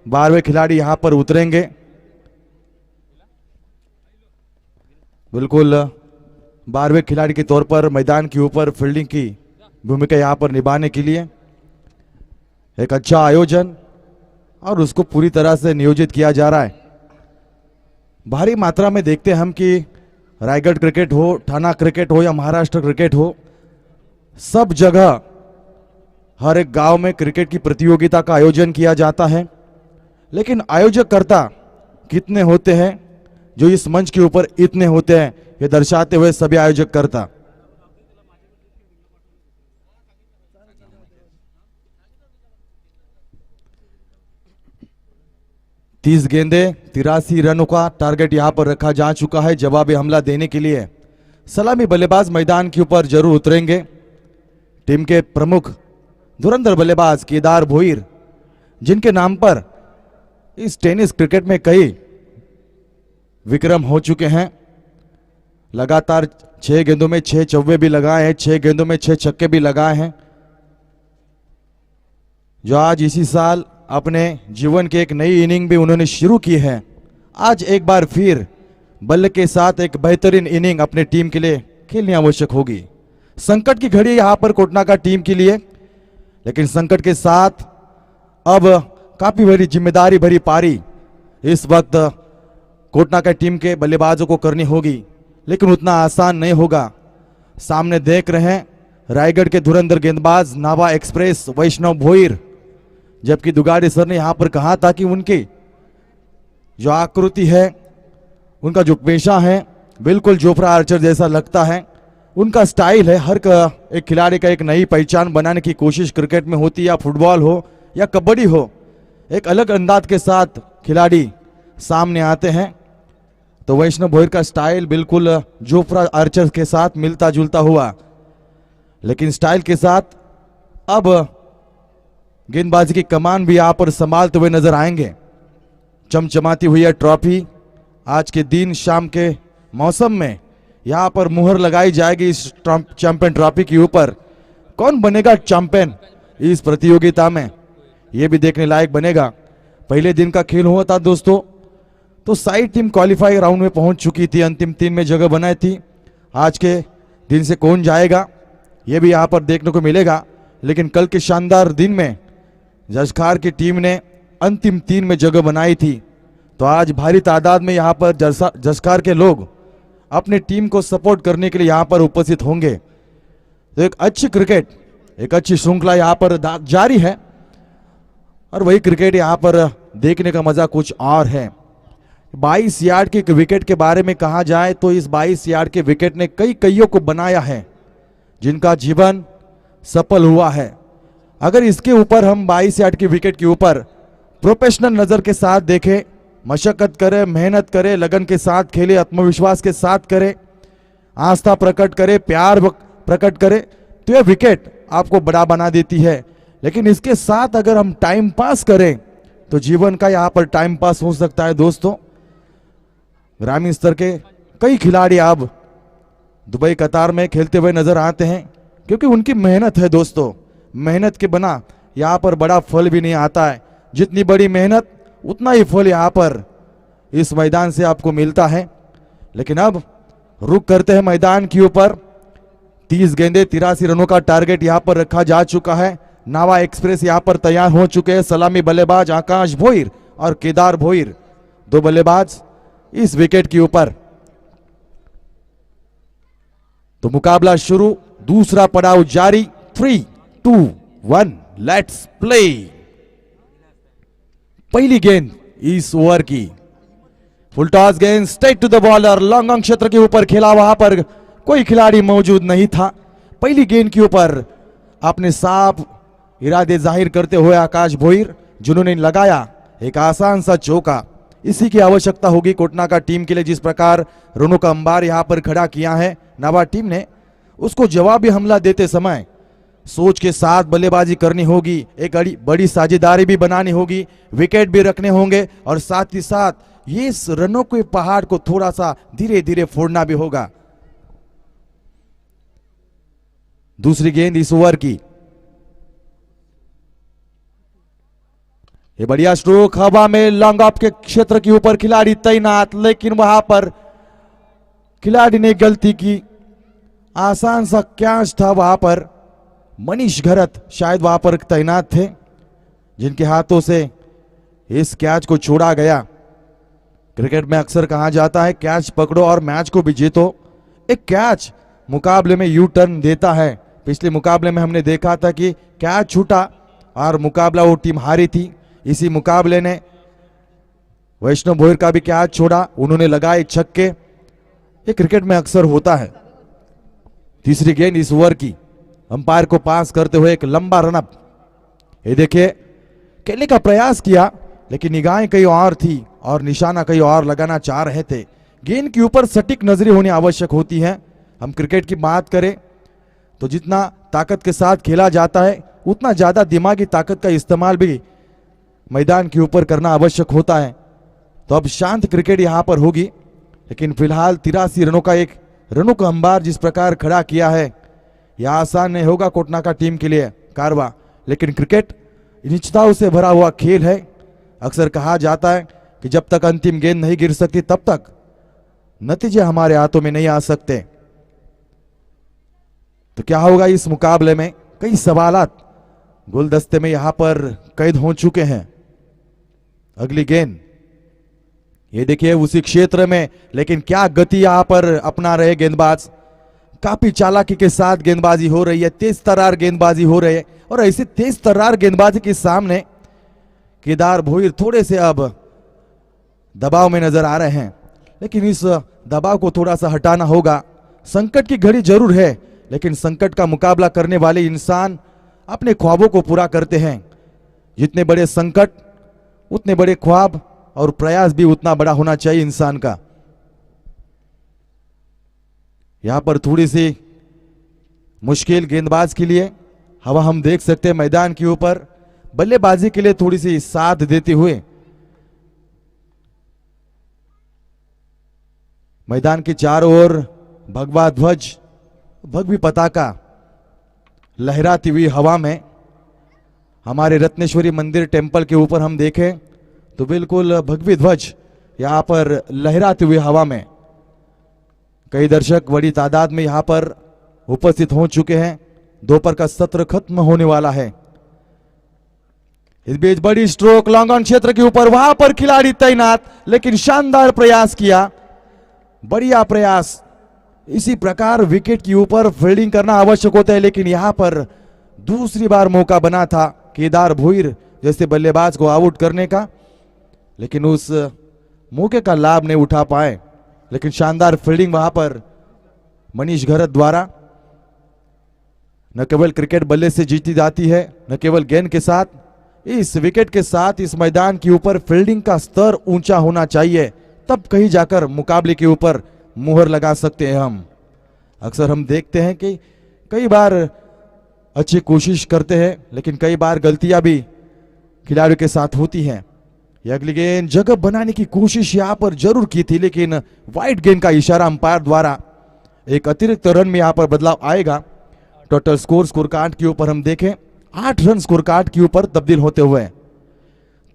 12वें खिलाड़ी यहां पर उतरेंगे। बिल्कुल 12वें खिलाड़ी के तौर पर मैदान के ऊपर फील्डिंग की भूमिका यहां पर निभाने के लिए एक अच्छा आयोजन और उसको पूरी तरह से नियोजित किया जा रहा है। भारी मात्रा में देखते हैं हम कि रायगढ़ क्रिकेट हो, थाना क्रिकेट हो या महाराष्ट्र क्रिकेट हो, सब जगह हर एक गांव में क्रिकेट की प्रतियोगिता का आयोजन किया जाता है, लेकिन आयोजककर्ता कितने होते हैं जो इस मंच के ऊपर इतने होते हैं, ये दर्शाते हुए सभी आयोजककर्ता 30 गेंदे 83 रनों का टारगेट यहां पर रखा जा चुका है। जवाबी हमला देने के लिए सलामी बल्लेबाज मैदान के ऊपर जरूर उतरेंगे। टीम के प्रमुख धुरंधर बल्लेबाज केदार भोईर, जिनके नाम पर इस टेनिस क्रिकेट में कई विक्रम हो चुके हैं, लगातार 6 गेंदों में 6 चौवे भी लगाए हैं, 6 गेंदों में 6 छक्के भी लगाए हैं, जो आज इसी साल अपने जीवन की एक नई इनिंग भी उन्होंने शुरू की है। आज एक बार फिर बल्ले के साथ एक बेहतरीन इनिंग अपने टीम के लिए खेलनी आवश्यक होगी। संकट की घड़ी यहां पर कोटना का टीम के लिए, लेकिन संकट के साथ अब काफी बड़ी जिम्मेदारी भरी पारी इस वक्त कोटना का टीम के बल्लेबाजों को करनी होगी, लेकिन उतना आसान नहीं होगा। सामने देख रहे हैं रायगढ़ के धुरंधर गेंदबाज नावा एक्सप्रेस वैष्णव भोईर, जबकि दुगाड़ी सर ने यहां पर कहा था कि उनकी जो आकृति है, उनका जो पेशा है, बिल्कुल जोफ्रा आर्चर जैसा लगता है। उनका स्टाइल है। एक खिलाड़ी का एक नई पहचान बनाने की कोशिश क्रिकेट में होती है, या फुटबॉल हो या कबड्डी हो। एक अलग अंदाज के साथ खिलाड़ी सामने आते हैं। तो वैष्णव भोईर का स्टाइल बिल्कुल जोफ्रा आर्चर के साथ मिलता जुलता हुआ, लेकिन स्टाइल के साथ अब गेंदबाजी की कमान भी यहां पर संभालते हुए नजर आएंगे। चमचमाती हुई है ट्रॉफी। आज के दिन शाम के मौसम में यहां पर मुहर लगाई जाएगी इस चैंपियन ट्रॉफी के ऊपर। कौन बनेगा चैंपियन इस प्रतियोगिता में, यह भी देखने लायक बनेगा। पहले दिन का खेल हुआ था दोस्तों, तो साइड टीम क्वालिफाई राउंड में पहुंच चुकी थी, अंतिम 3 में जगह बनाई थी। आज के दिन से कौन जाएगा यह भी यहां पर देखने को मिलेगा। लेकिन कल के शानदार दिन में जसखार की टीम ने अंतिम 3 में जगह बनाई थी, तो आज भारी तादाद में यहां पर जसखार के लोग अपने टीम को सपोर्ट करने के लिए यहां पर उपस्थित होंगे। तो एक अच्छी क्रिकेट, एक अच्छी श्रृंखला यहां पर जारी है, और वही क्रिकेट यहां पर देखने का मजा कुछ और है। 22 यार्ड के विकेट के बारे में कहा जाए तो इस 22 यार्ड के विकेट ने कई कईयों को बनाया है, जिनका जीवन सफल हुआ है। अगर इसके ऊपर हम 22 यार्ड के विकेट के ऊपर प्रोफेशनल नजर के साथ देखें, मशक्कत करे, मेहनत करे, लगन के साथ खेले, आत्मविश्वास के साथ करे, आस्था प्रकट करे, प्यार प्रकट करे, तो यह विकेट आपको बड़ा बना देती है। लेकिन इसके साथ अगर हम टाइम पास करें तो जीवन का यहां पर टाइम पास हो सकता है दोस्तों। ग्रामीण स्तर के कई खिलाड़ी अब दुबई कतार में खेलते हुए नजर आते हैं, क्योंकि उनकी मेहनत है दोस्तों। मेहनत के बिना यहां पर बड़ा फल भी नहीं आता है। जितनी बड़ी मेहनत उतना ही फल यहां पर इस मैदान से आपको मिलता है। लेकिन अब रुक करते हैं मैदान के ऊपर। 30 गेंदे 83 रनों का टारगेट यहां पर रखा जा चुका है। नावा एक्सप्रेस यहां पर तैयार हो चुके हैं। सलामी बल्लेबाज आकाश भोईर और केदार भोईर, 2 बल्लेबाज इस विकेट के ऊपर। तो मुकाबला शुरू, दूसरा पड़ाव जारी। 3, 2, 1 लेट्स प्ले। पहली गेंद इस ओवर की, फुल टॉस गेंद straight to the bowler. Long on क्षेत्र के ऊपर खेला, वहां पर कोई खिलाड़ी मौजूद नहीं था। पहली गेंद के ऊपर अपने साफ इरादे जाहिर करते हुए आकाश भोईर, जिन्होंने लगाया एक आसान सा चौका। इसी की आवश्यकता होगी कोटना का टीम के लिए। जिस प्रकार रनों का अंबार यहां पर खड़ा किया है नावा टीम ने, उसको जवाबी हमला देते समय सोच के साथ बल्लेबाजी करनी होगी। एक बड़ी साझेदारी भी बनानी होगी, विकेट भी रखने होंगे, और साथ ही साथ ये रनों के पहाड़ को थोड़ा सा धीरे धीरे फोड़ना भी होगा। दूसरी गेंद इस ओवर की, ये बढ़िया स्ट्रोक, हवा में लॉन्ग ऑफ के क्षेत्र के ऊपर खिलाड़ी तैनात, लेकिन वहां पर खिलाड़ी ने गलती की। आसान सा कैच था वहां पर। मनीष घरत शायद वहां पर तैनात थे, जिनके हाथों से इस कैच को छोड़ा गया। क्रिकेट में अक्सर कहा जाता है कैच पकड़ो और मैच को भी जीतो। एक कैच मुकाबले में यू टर्न देता है। पिछले मुकाबले में हमने देखा था कि कैच छूटा और मुकाबला वो टीम हारी थी। इसी मुकाबले ने वैष्णव भोईर का भी कैच छोड़ा, उन्होंने लगाए छक्के। ये क्रिकेट में अक्सर होता है। तीसरी गेंद इस ओवर की, अंपायर को पास करते हुए एक लंबा रनअप। ये देखिए, खेलने का प्रयास किया, लेकिन निगाहें कहीं और थी और निशाना कहीं और लगाना चाह रहे थे। गेंद के ऊपर सटीक नजरें होनी आवश्यक होती है। हम क्रिकेट की बात करें तो जितना ताकत के साथ खेला जाता है, उतना ज्यादा दिमागी ताकत का इस्तेमाल भी मैदान के ऊपर करना आवश्यक होता है। तो अब शांत क्रिकेट यहां पर होगी, लेकिन फिलहाल 83 रनों का एक रनों का अंबार जिस प्रकार खड़ा किया है, यह आसान नहीं होगा कोटना का टीम के लिए कारवा। लेकिन क्रिकेट निश्चितताओं से भरा हुआ खेल है। अक्सर कहा जाता है कि जब तक अंतिम गेंद नहीं गिर सकती तब तक नतीजे हमारे हाथों में नहीं आ सकते। तो क्या होगा इस मुकाबले में, कई सवालात गुलदस्ते में यहां पर कैद हो चुके हैं। अगली गेंद, ये देखिए उसी क्षेत्र में, लेकिन क्या गति यहां पर अपना रहे गेंदबाज। काफी चालाकी के साथ गेंदबाजी हो रही है, तेज तर्रार गेंदबाजी हो रही है। और ऐसे तेज तर्रार गेंदबाजी के सामने केदार भोईर थोड़े से अब दबाव में नजर आ रहे हैं, लेकिन इस दबाव को थोड़ा सा हटाना होगा। संकट की घड़ी जरूर है, लेकिन संकट का मुकाबला करने वाले इंसान अपने ख्वाबों को पूरा करते हैं। जितने बड़े संकट उतने बड़े ख्वाब, और प्रयास भी उतना बड़ा होना चाहिए इंसान का। यहां पर थोड़ी सी मुश्किल गेंदबाज के लिए हवा हम देख सकते हैं मैदान के ऊपर, बल्लेबाजी के लिए थोड़ी सी साथ देते हुए मैदान के चारों ओर भगवा ध्वज, भगवी पताका लहराती हुई हवा में। हमारे रत्नेश्वरी मंदिर टेम्पल के ऊपर हम देखें तो बिल्कुल भगवी ध्वज यहां पर लहराते हुए हवा में। कई दर्शक बड़ी तादाद में यहां पर उपस्थित हो चुके हैं। दोपहर का सत्र खत्म होने वाला है। इस बीच बड़ी स्ट्रोक लॉन्ग ऑन क्षेत्र के ऊपर, वहां पर खिलाड़ी तैनात, लेकिन शानदार प्रयास किया, बढ़िया प्रयास। इसी प्रकार विकेट के ऊपर फील्डिंग करना आवश्यक होता है, लेकिन यहां पर दूसरी बार मौका बना था केदार भोईर जैसे बल्लेबाज को आउट करने का, लेकिन उस मौके का लाभ नहीं उठा पाए। लेकिन शानदार फील्डिंग वहां पर मनीष घरत द्वारा। न केवल क्रिकेट बल्ले से जीती जाती है, न केवल गेंद के साथ, इस विकेट के साथ इस मैदान के ऊपर फील्डिंग का स्तर ऊंचा होना चाहिए, तब कहीं जाकर मुकाबले के ऊपर मुहर लगा सकते हैं हम। अक्सर हम देखते हैं कि कई बार अच्छी कोशिश करते हैं, लेकिन कई बार गलतियां भी खिलाड़ियों के साथ होती हैं। यह अगली गेंद जगह बनाने की कोशिश यहां पर जरूर की थी, लेकिन वाइड गेंद का इशारा अंपायर द्वारा एक अतिरिक्त रन में यहां पर बदलाव आएगा। टोटल स्कोर कार्ड के ऊपर हम देखें 8 रन स्कोर कार्ड के ऊपर तब्दील होते हुए।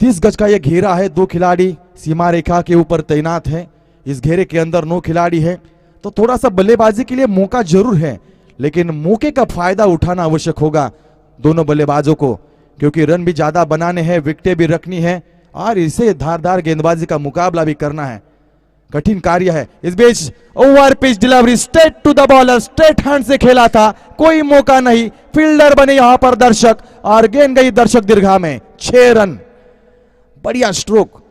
30 गज का यह घेरा है, 2 खिलाड़ी सीमा रेखा के ऊपर तैनात है। इस घेरे के अंदर 9 खिलाड़ी हैं, तो थोड़ा सा बल्लेबाजी के लिए मौका जरूर है, लेकिन मौके का फायदा उठाना आवश्यक होगा दोनों बल्लेबाजों को, क्योंकि रन भी ज्यादा बनाने हैं, विकेटें भी रखनी है और इसे धारदार गेंदबाजी का मुकाबला भी करना है। कठिन कार्य है। इस बीच over pitch delivery straight to the bowler, straight hand से खेला था, कोई मौका नहीं। फील्डर बने यहां पर दर्शक और गेंद गई दर्शक दीर्घा में। 6 रन, बढ़िया स्ट्रोक।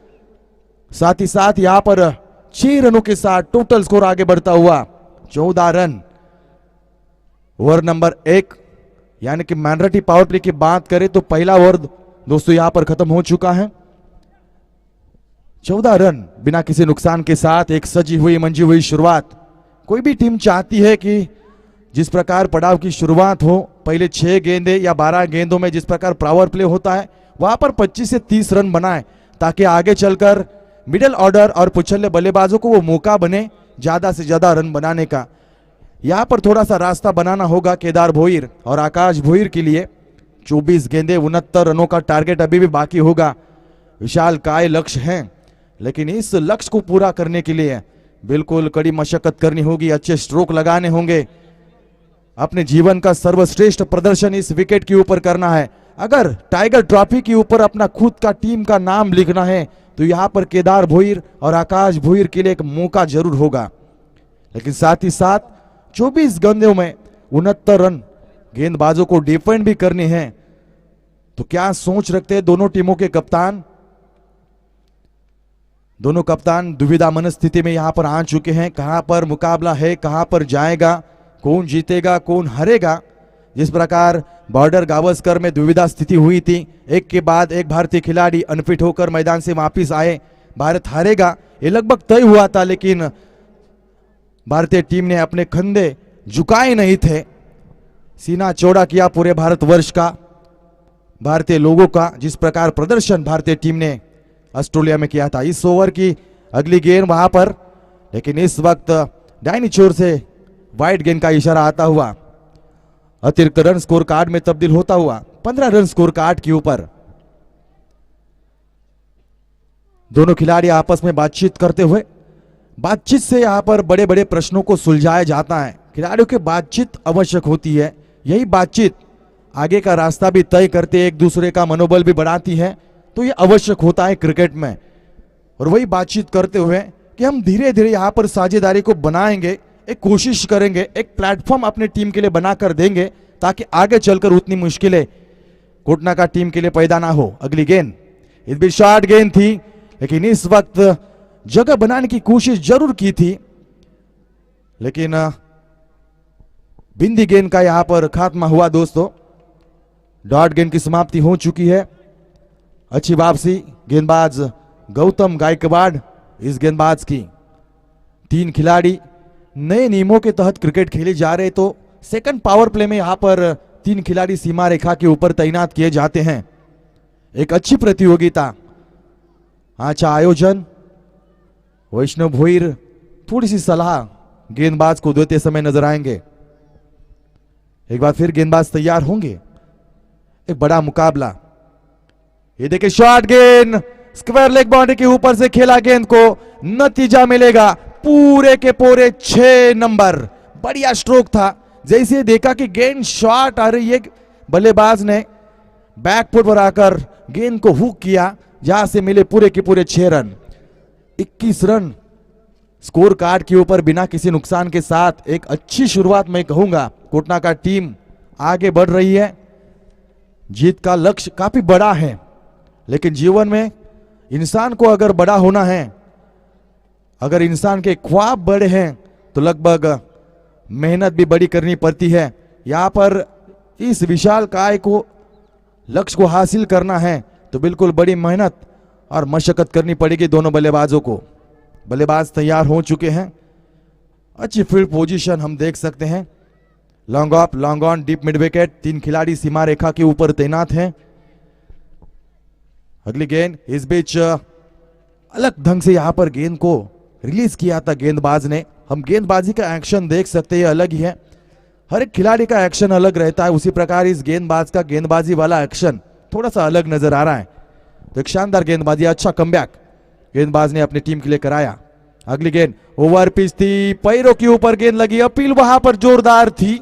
साथ ही साथ यहां पर 6 रनों के साथ टोटल स्कोर आगे बढ़ता हुआ 14 रन। ओवर नंबर 1 यानी कि मैंड्रेटी पावर प्ले की बात करें तो पहला ओवर दोस्तों यहां पर खत्म हो चुका है। 14 रन बिना किसी नुकसान के साथ एक सजी हुई मंजी हुई शुरुआत। कोई भी टीम चाहती है कि जिस प्रकार पड़ाव की शुरुआत हो, पहले 6 गेंदे या 12 गेंदों में जिस प्रकार पावर प्ले होता है, वहां पर 25 से 30 रन बनाए, ताकि आगे चलकर मिडिल ऑर्डर और पुछल्ले बल्लेबाजों को वो मौका बने ज्यादा से ज्यादा रन बनाने का। यहां पर थोड़ा सा रास्ता बनाना होगा केदार भोईर और आकाश भोईर के लिए। 24 गेंदे 69 रनों का टारगेट अभी भी बाकी होगा। विशाल काय लक्ष्य हैं, लेकिन इस लक्ष्य को पूरा करने के लिए बिल्कुल कड़ी मशक्कत करनी होगी, अच्छे स्ट्रोक लगाने होंगे, अपने जीवन का सर्वश्रेष्ठ प्रदर्शन इस विकेट के ऊपर करना है। अगर टाइगर ट्रॉफी के ऊपर अपना खुद का टीम का नाम लिखना है तो यहां पर केदार भोईर और आकाश भोईर के लिए एक मौका जरूर होगा। लेकिन साथ ही साथ 24 गेंदों में 69 रन गेंदबाजों को डिफेंड भी करने हैं। तो क्या सोच रखते हैं दोनों टीमों के कप्तान? दोनों कप्तान दुविधा मनस्थिति में यहां पर आ चुके हैं। कहां पर मुकाबला है, कहां पर जाएगा, कौन जीतेगा, कौन हारेगा। जिस प्रकार बॉर्डर गावस्कर में दुविधा स्थिति हुई थी, एक के बाद एक भारतीय खिलाड़ी अनफिट होकर मैदान से वापस आए, भारत हारेगा ये लगभग तय हुआ था, लेकिन भारतीय टीम ने अपने कंधे झुकाए नहीं थे, सीना चौड़ा किया पूरे भारतवर्ष का, भारतीय लोगों का। जिस प्रकार प्रदर्शन भारतीय टीम ने ऑस्ट्रेलिया में किया था। इस ओवर की अगली गेंद वहां पर, लेकिन इस वक्त दाहिनी छोर से वाइड गेंद का इशारा आता हुआ अतिरिक्त रन स्कोर कार्ड में तब्दील होता हुआ 15 रन स्कोर कार्ड के ऊपर। दोनों खिलाड़ी आपस में बातचीत करते हुए, बातचीत से यहां पर बड़े बड़े प्रश्नों को सुलझाया जाता है। खिलाड़ियों की बातचीत आवश्यक होती है, यही बातचीत आगे का रास्ता भी तय करते, एक दूसरे का मनोबल भी बढ़ाती है। तो यह आवश्यक होता है क्रिकेट में, और वही बातचीत करते हुए कि हम धीरे धीरे यहां पर साझेदारी को बनाएंगे, एक कोशिश करेंगे, एक प्लेटफॉर्म अपने टीम के लिए बनाकर देंगे, ताकि आगे चलकर उतनी मुश्किलें कोटना का टीम के लिए पैदा ना हो। अगली गेंद इस भी शॉर्ट गेंद थी, लेकिन इस वक्त जगह बनाने की कोशिश जरूर की थी, लेकिन बिंदी गेंद का यहां पर खात्मा हुआ दोस्तों। डॉट गेंद की समाप्ति हो चुकी है। अच्छी वापसी गेंदबाज गौतम गायकवाड़ इस गेंदबाज की। 3 खिलाड़ी नए नियमों के तहत क्रिकेट खेले जा रहे, तो सेकंड पावर प्ले में यहां पर 3 खिलाड़ी सीमा रेखा के ऊपर तैनात किए जाते हैं। एक अच्छी प्रतियोगिता, अच्छा आयोजन। वैष्णव भोईर थोड़ी सी सलाह गेंदबाज को देते समय नजर आएंगे। एक बार फिर गेंदबाज तैयार होंगे। एक बड़ा मुकाबला, ये देखिए शॉर्ट गेंद स्क्वायर लेग बाउंड्री के ऊपर से खेला गेंद को, नतीजा मिलेगा पूरे के पूरे 6 नंबर। बढ़िया स्ट्रोक था। जैसे देखा कि गेंद शॉर्ट आ रही है, बल्लेबाज ने बैक फुट पर आकर गेंद को हुक किया, जहां से मिले पूरे के पूरे 6 रन। 21 रन स्कोर कार्ड के ऊपर बिना किसी नुकसान के साथ एक अच्छी शुरुआत मैं कहूंगा। कोटना का टीम आगे बढ़ रही है। जीत का लक्ष्य काफी बड़ा है, लेकिन जीवन में इंसान को अगर बड़ा होना है, अगर इंसान के ख्वाब बड़े हैं, तो लगभग मेहनत भी बड़ी करनी पड़ती है। यहां पर इस विशाल काय को लक्ष्य को हासिल करना है तो बिल्कुल बड़ी मेहनत और मशक्कत करनी पड़ेगी दोनों बल्लेबाजों को। बल्लेबाज तैयार हो चुके हैं। अच्छी फील्ड पोजीशन हम देख सकते हैं। Long off, long on, deep mid wicket. 3 खिलाड़ी सीमा रेखा के ऊपर तैनात हैं। अगली गेंद, इस बीच अलग ढंग से यहां पर गेंद को रिलीज किया था गेंदबाज ने। हम गेंदबाजी का एक्शन देख सकते हैं, अलग ही है। हर एक खिलाड़ी का एक्शन अलग रहता है, उसी प्रकार इस गेंदबाज का गेंदबाजी वाला एक्शन थोड़ा सा अलग नजर आ रहा है। तो एक शानदार गेंदबाजी, अच्छा कमबैक गेंदबाज ने अपनी टीम के लिए कराया। अगली गेंद ओवर पिच थी, पैरों के ऊपर गेंद लगी। अपील वहां पर जोरदार थी,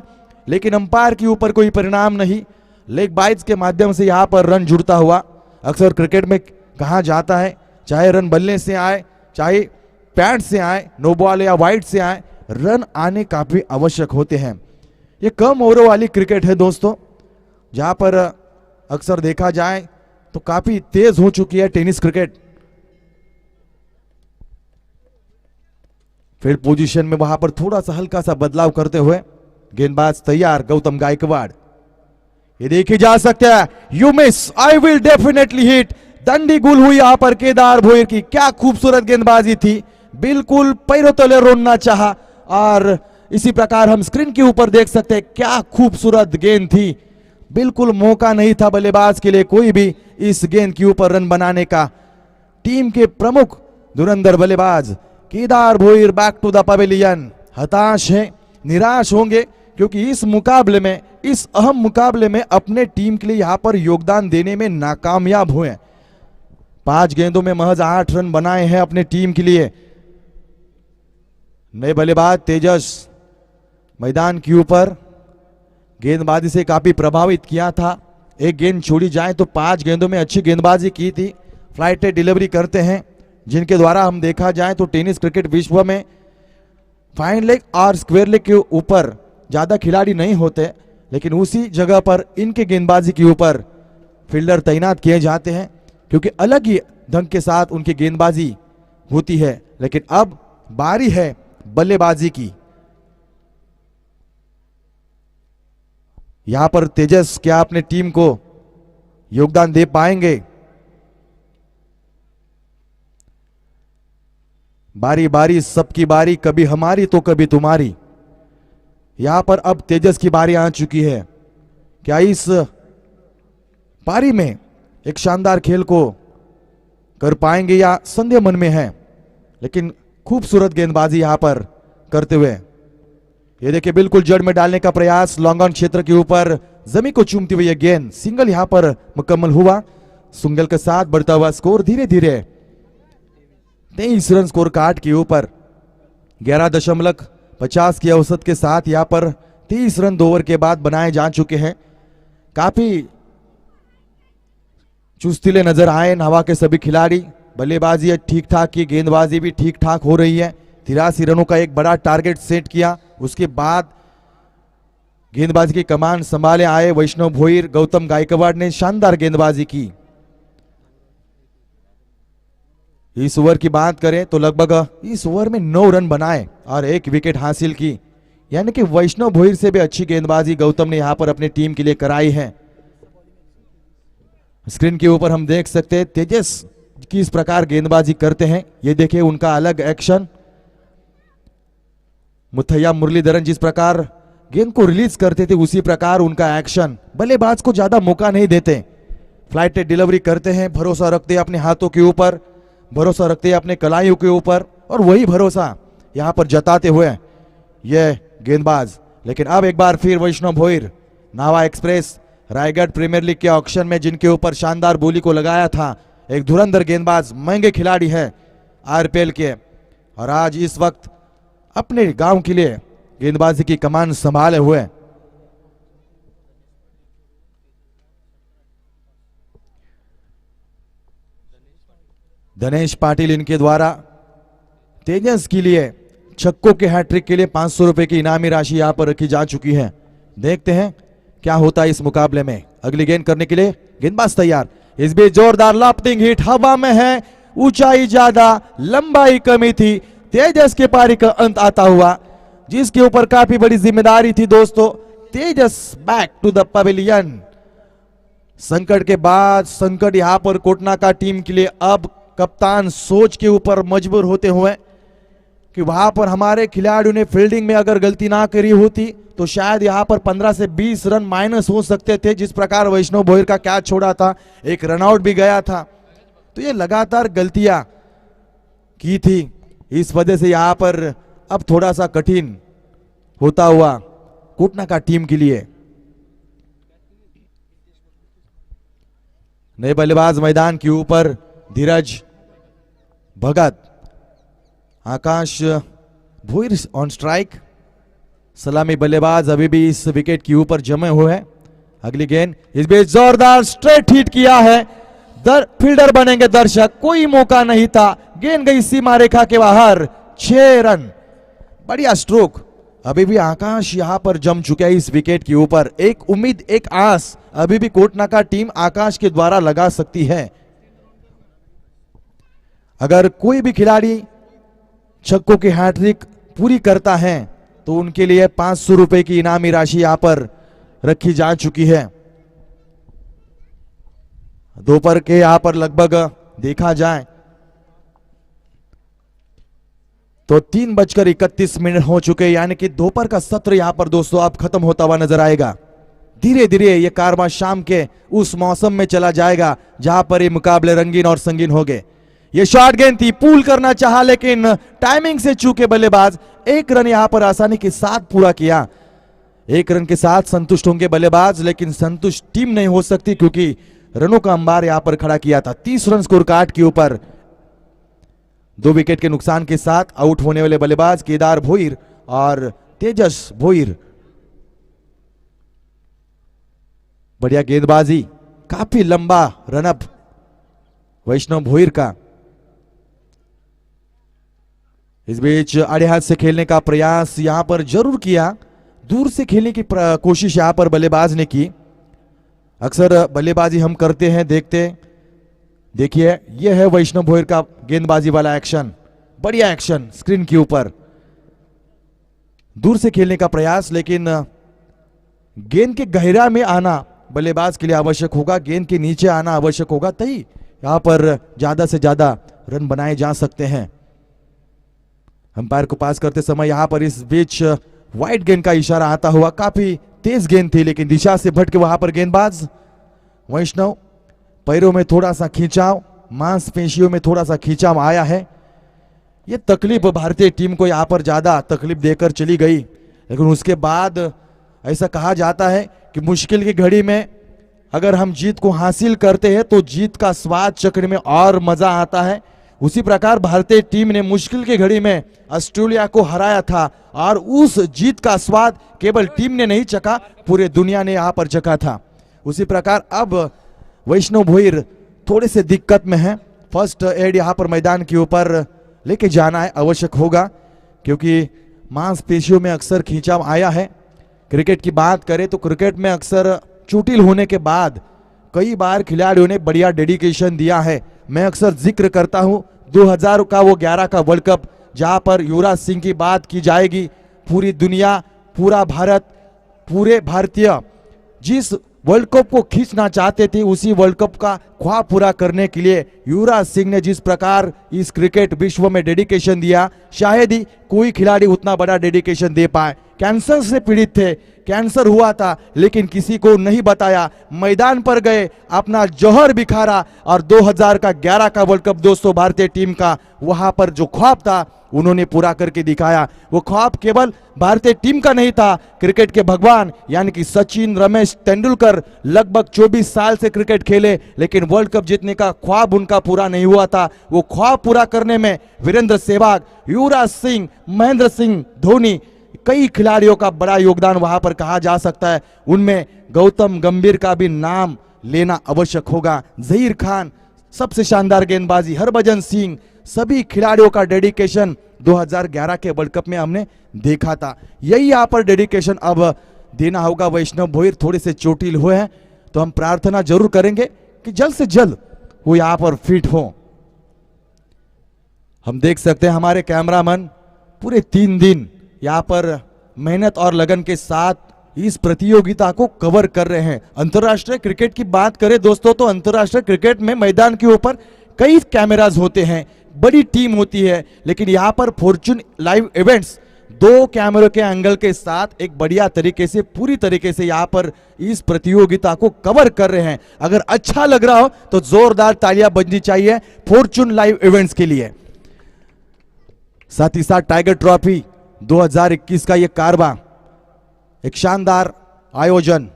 लेकिन अंपायर के ऊपर कोई परिणाम नहीं। लेग बाइट्स के माध्यम से यहां पर रन जुड़ता हुआ अक्सर क्रिकेट में कहा जाता है, चाहे रन बल्ले से आए, चाहे पैड से आए, नो बॉल या वाइड से आए, रन आने काफी आवश्यक होते हैं। ये कम ओवरों वाली क्रिकेट है दोस्तों, जहां पर अक्सर देखा जाए तो काफी तेज हो चुकी है टेनिस क्रिकेट। फील्ड पोजीशन में वहां पर थोड़ा सा हल्का सा बदलाव करते हुए गेंदबाज तैयार गौतम गायकवाड़। ये देखी जा सकता है, you miss I will definitely hit. दंडी गुल हुई यहां पर केदार भोईर की। क्या खूबसूरत गेंदबाजी थी, बिल्कुल पैरों तले रोना चाहा। और इसी प्रकार हम स्क्रीन के ऊपर देख सकते हैं, क्या खूबसूरत गेंद थी। बिल्कुल मौका नहीं था बल्लेबाज के लिए कोई भी इस गेंद के ऊपर रन बनाने का। टीम के प्रमुख धुरंधर बल्लेबाज Kedar Bhoir back to the pavilion. हताश हैं, निराश होंगे, क्योंकि इस मुकाबले में, इस अहम मुकाबले में अपने टीम के लिए यहां पर योगदान देने में नाकामयाब हुए। 5 गेंदों में महज 8 रन बनाए हैं अपने टीम के लिए। नए बल्लेबाज तेजस मैदान के ऊपर गेंदबाजी से काफी प्रभावित किया था। एक गेंद छोड़ी जाए तो 5 गेंदों में अच्छी गेंदबाजी की थी। फ्लाइटेड डिलीवरी करते हैं, जिनके द्वारा हम देखा जाए तो टेनिस क्रिकेट विश्व में फाइन लेग और स्क्वायर लेग के ऊपर ज्यादा खिलाड़ी नहीं होते, लेकिन उसी जगह पर इनके गेंदबाजी के ऊपर फील्डर तैनात किए जाते हैं, क्योंकि अलग ही ढंग के साथ उनकी गेंदबाजी होती है। लेकिन अब बारी है बल्लेबाजी की। यहां पर तेजस क्या अपने टीम को योगदान दे पाएंगे? बारी बारी सबकी बारी, कभी हमारी तो कभी तुम्हारी। यहां पर अब तेजस की बारी आ चुकी है। क्या इस पारी में एक शानदार खेल को कर पाएंगे या संदेह मन में है? लेकिन खूबसूरत गेंदबाजी यहां पर करते हुए, ये देखिए बिल्कुल जड़ में डालने का प्रयास। लॉन्ग ऑन क्षेत्र के ऊपर जमीन को चूमती हुई गेंद, सिंगल यहां पर मुकम्मल हुआ। सिंगल के साथ बढ़ता हुआ स्कोर धीरे धीरे 23 रन स्कोर कार्ड के ऊपर 11.50 की औसत के साथ यहां पर 23 रन 2 ओवर के बाद बनाए जा चुके हैं। काफी चुस्तीले नजर आए नवा के सभी खिलाड़ी। बल्लेबाजी ठीक ठाक की, गेंदबाजी भी ठीक ठाक हो रही है। 83 रनों का एक बड़ा टारगेट सेट किया, उसके बाद गेंदबाजी की कमान संभाले आए वैष्णव भोईर। गौतम गायकवाड़ ने शानदार गेंदबाजी की। इस ओवर की बात करें तो लगभग इस ओवर में 9 रन बनाए और 1 विकेट हासिल की। यानी कि वैष्णव भोईर से भी अच्छी गेंदबाजी गौतम ने यहां पर अपनी टीम के लिए कराई है। स्क्रीन के ऊपर हम देख सकते हैं तेजस किस प्रकार गेंदबाजी करते हैं। ये देखिए उनका अलग एक्शन। मुथैया मुरलीधरन जिस प्रकार गेंद को रिलीज करते थे उसी प्रकार उनका एक्शन। बल्लेबाज को ज्यादा मौका नहीं देते, फ्लाइट डिलीवरी करते हैं, भरोसा रखते हैं अपने हाथों के ऊपर, भरोसा रखते हैं अपने कलाइयों के ऊपर, और वही भरोसा यहां पर जताते हुए ये गेंदबाज। लेकिन अब एक बार फिर वैष्णव भोईर, नावा एक्सप्रेस रायगढ़ प्रीमियर लीग के ऑक्शन में जिनके ऊपर शानदार बोली को लगाया था, एक धुरंधर गेंदबाज, महंगे खिलाड़ी है आरपीएल के, और आज इस वक्त अपने गांव के लिए गेंदबाजी की कमान संभाले हुए। दिनेश पाटिल इनके द्वारा तेजस के लिए छक्कों के हैट्रिक के लिए 500 रुपए की इनामी राशि यहां पर रखी जा चुकी है। देखते हैं क्या होता है इस मुकाबले में। अगली गेंद करने के लिए गेंदबाज तैयार। इस बीच जोरदार लॉफ्टिंग हिट हवा में है, ऊंचाई ज्यादा लंबाई कमी थी। तेजस के पारी का अंत आता हुआ, जिसके ऊपर काफी बड़ी जिम्मेदारी थी दोस्तों। तेजस बैक टू द पवेलियन। संकट के बाद संकट यहां पर कोटना का टीम के लिए अब कप्तान सोच के ऊपर मजबूर होते हुए कि वहां पर हमारे खिलाड़ियों ने फील्डिंग में अगर गलती ना करी होती तो शायद यहां पर 15 से 20 रन माइनस हो सकते थे। जिस प्रकार वैष्णव भोईर का कैच छोड़ा था, एक रनआउट भी गया था, तो ये लगातार गलतियां की थी। इस वजह से यहां पर अब थोड़ा सा कठिन होता हुआ कोटना का टीम के लिए। नए बल्लेबाज मैदान के ऊपर धीरज भगत, आकाश भोईर ऑन स्ट्राइक। सलामी बल्लेबाज अभी भी इस विकेट के ऊपर जमे हुए हैं। अगली गेंद, इस बीच जोरदार स्ट्रेट हिट किया है। फील्डर बनेंगे दर्शक, कोई मौका नहीं था, गेंद गई सीमा रेखा के बाहर। 6 रन, बढ़िया स्ट्रोक। अभी भी आकाश यहां पर जम चुके हैं इस विकेट के ऊपर। एक उम्मीद, एक आस अभी भी कोटना का टीम आकाश के द्वारा लगा सकती है। अगर कोई भी खिलाड़ी छक्कों की हैट्रिक पूरी करता है तो उनके लिए 500 रुपए की इनामी राशि यहां पर रखी जा चुकी है। दोपहर के यहां पर लगभग देखा जाए तो 3:31 हो चुके, यानी कि दोपहर का सत्र यहां पर दोस्तों अब खत्म होता हुआ नजर आएगा। धीरे धीरे ये कारवां शाम के उस मौसम में चला जाएगा जहां पर ये मुकाबले रंगीन और संगीन होंगे। ये शॉर्ट गेंद थी, पूल करना चाहा लेकिन टाइमिंग से चूके बल्लेबाज। 1 रन यहां पर आसानी के साथ पूरा किया। 1 रन के साथ संतुष्ट होंगे बल्लेबाज, लेकिन संतुष्ट टीम नहीं हो सकती क्योंकि रनों का अंबार यहां पर खड़ा किया था। 30 रन स्कोर कार्ड के ऊपर 2 विकेट के नुकसान के साथ आउट होने वाले बल्लेबाज केदार भोईर और तेजस भोईर। बढ़िया गेंदबाजी, काफी लंबा रनअप वैष्णव भोईर का। इस बीच आड़े हाथ से खेलने का प्रयास यहां पर जरूर किया, दूर से खेलने की कोशिश यहां पर बल्लेबाज ने की। अक्सर बल्लेबाजी हम करते हैं, देखिए यह है वैष्णव भोईर का गेंदबाजी वाला एक्शन। बढ़िया एक्शन स्क्रीन के ऊपर, दूर से खेलने का प्रयास, लेकिन गेंद के गहरा में आना बल्लेबाज के लिए आवश्यक होगा, गेंद के नीचे आना आवश्यक होगा, तभी यहां पर ज्यादा से ज्यादा रन बनाए जा सकते हैं। अंपायर को पास करते समय यहां पर इस बीच वाइड गेंद का इशारा आता हुआ, काफी तेज गेंद थी लेकिन दिशा से भटके वहां पर गेंदबाज वैष्णव। पैरों में थोड़ा सा खिंचाव, मांसपेशियों में थोड़ा सा खिंचाव आया है। यह तकलीफ भारतीय टीम को यहां पर ज्यादा तकलीफ देकर चली गई, लेकिन उसके बाद ऐसा कहा जाता है कि मुश्किल की घड़ी में अगर हम जीत को हासिल करते हैं तो जीत का स्वाद चखने में और मजा आता है। उसी प्रकार भारतीय टीम ने मुश्किल की घड़ी में ऑस्ट्रेलिया को हराया था और उस जीत का स्वाद केवल टीम ने नहीं चखा, पूरे दुनिया ने यहां पर चखा था। उसी प्रकार अब वैष्णव भोईर थोड़े से दिक्कत में है। फर्स्ट एड यहां पर मैदान के ऊपर लेके जाना है, आवश्यक होगा, क्योंकि मांसपेशियों में अक्सर खिंचाव आया है। क्रिकेट की बात करें तो क्रिकेट में अक्सर चोटिल होने के बाद कई बार खिलाड़ियों ने बढ़िया डेडिकेशन दिया है। मैं अक्सर जिक्र करता हूं 2000 का वो 11 का वर्ल्ड कप, जहां पर युवराज सिंह की बात की जाएगी, पूरी दुनिया पूरा भारत, पूरे भारतीय जिस वर्ल्ड कप को खींचना चाहते थे उसी वर्ल्ड कप का ख्वाब पूरा करने के लिए युवराज सिंह ने जिस प्रकार इस क्रिकेट विश्व में डेडिकेशन दिया, शायद ही कोई खिलाड़ी उतना बड़ा डेडिकेशन दे पाए। कैंसर से पीड़ित थे, कैंसर हुआ था लेकिन किसी को नहीं बताया, मैदान पर गए, अपना जौहर बिखारा और 2011 का वर्ल्ड कप दोस्तों भारतीय टीम का वहां पर जो ख्वाब था उन्होंने पूरा करके दिखाया। वो ख्वाब केवल भारतीय टीम का नहीं था, क्रिकेट के भगवान यानी कि सचिन, रमेश तेंदुलकर लगभग 24 साल से क्रिकेट खेले लेकिन वर्ल्ड कप जीतने का ख्वाब उनका पूरा नहीं हुआ था। वो ख्वाब पूरा करने में वीरेंद्र सहवाग, युवराज सिंह, महेंद्र सिंह धोनी, कई खिलाड़ियों का बड़ा योगदान वहां पर कहा जा सकता है। उनमें गौतम गंभीर का भी नाम लेना आवश्यक होगा। जहीर खान, सबसे शानदार गेंदबाजी, हरभजन सिंह, सभी खिलाड़ियों का डेडिकेशन 2011 के वर्ल्ड कप में हमने देखा था। यही यहाँ पर डेडिकेशन अब देना होगा। वैष्णव भोईर थोड़े से चोटिल हुए हैं तो हम प्रार्थना जरूर करेंगे कि जल्द से जल्द वो यहाँ पर फिट हो। हम देख सकते हैं हमारे कैमरामैन पूरे 3 दिन यहाँ पर मेहनत और लगन के साथ इस प्रतियोगिता को कवर कर रहे हैं। अंतर्राष्ट्रीय क्रिकेट की बात करें दोस्तों तो अंतर्राष्ट्रीय क्रिकेट में मैदान के ऊपर कई कैमरास होते हैं, बड़ी टीम होती है, लेकिन यहाँ पर फॉर्चून लाइव इवेंट्स 2 कैमरों के एंगल के साथ एक बढ़िया तरीके से, पूरी तरीके से यहाँ पर इस प्रतियोगिता को कवर कर रहे हैं। अगर अच्छा लग रहा हो तो जोरदार तालियां बजनी चाहिए फॉर्चून लाइव इवेंट्स के लिए। साथ ही साथ टाइगर ट्रॉफी 2021 का ये कारवा, एक शानदार आयोजन,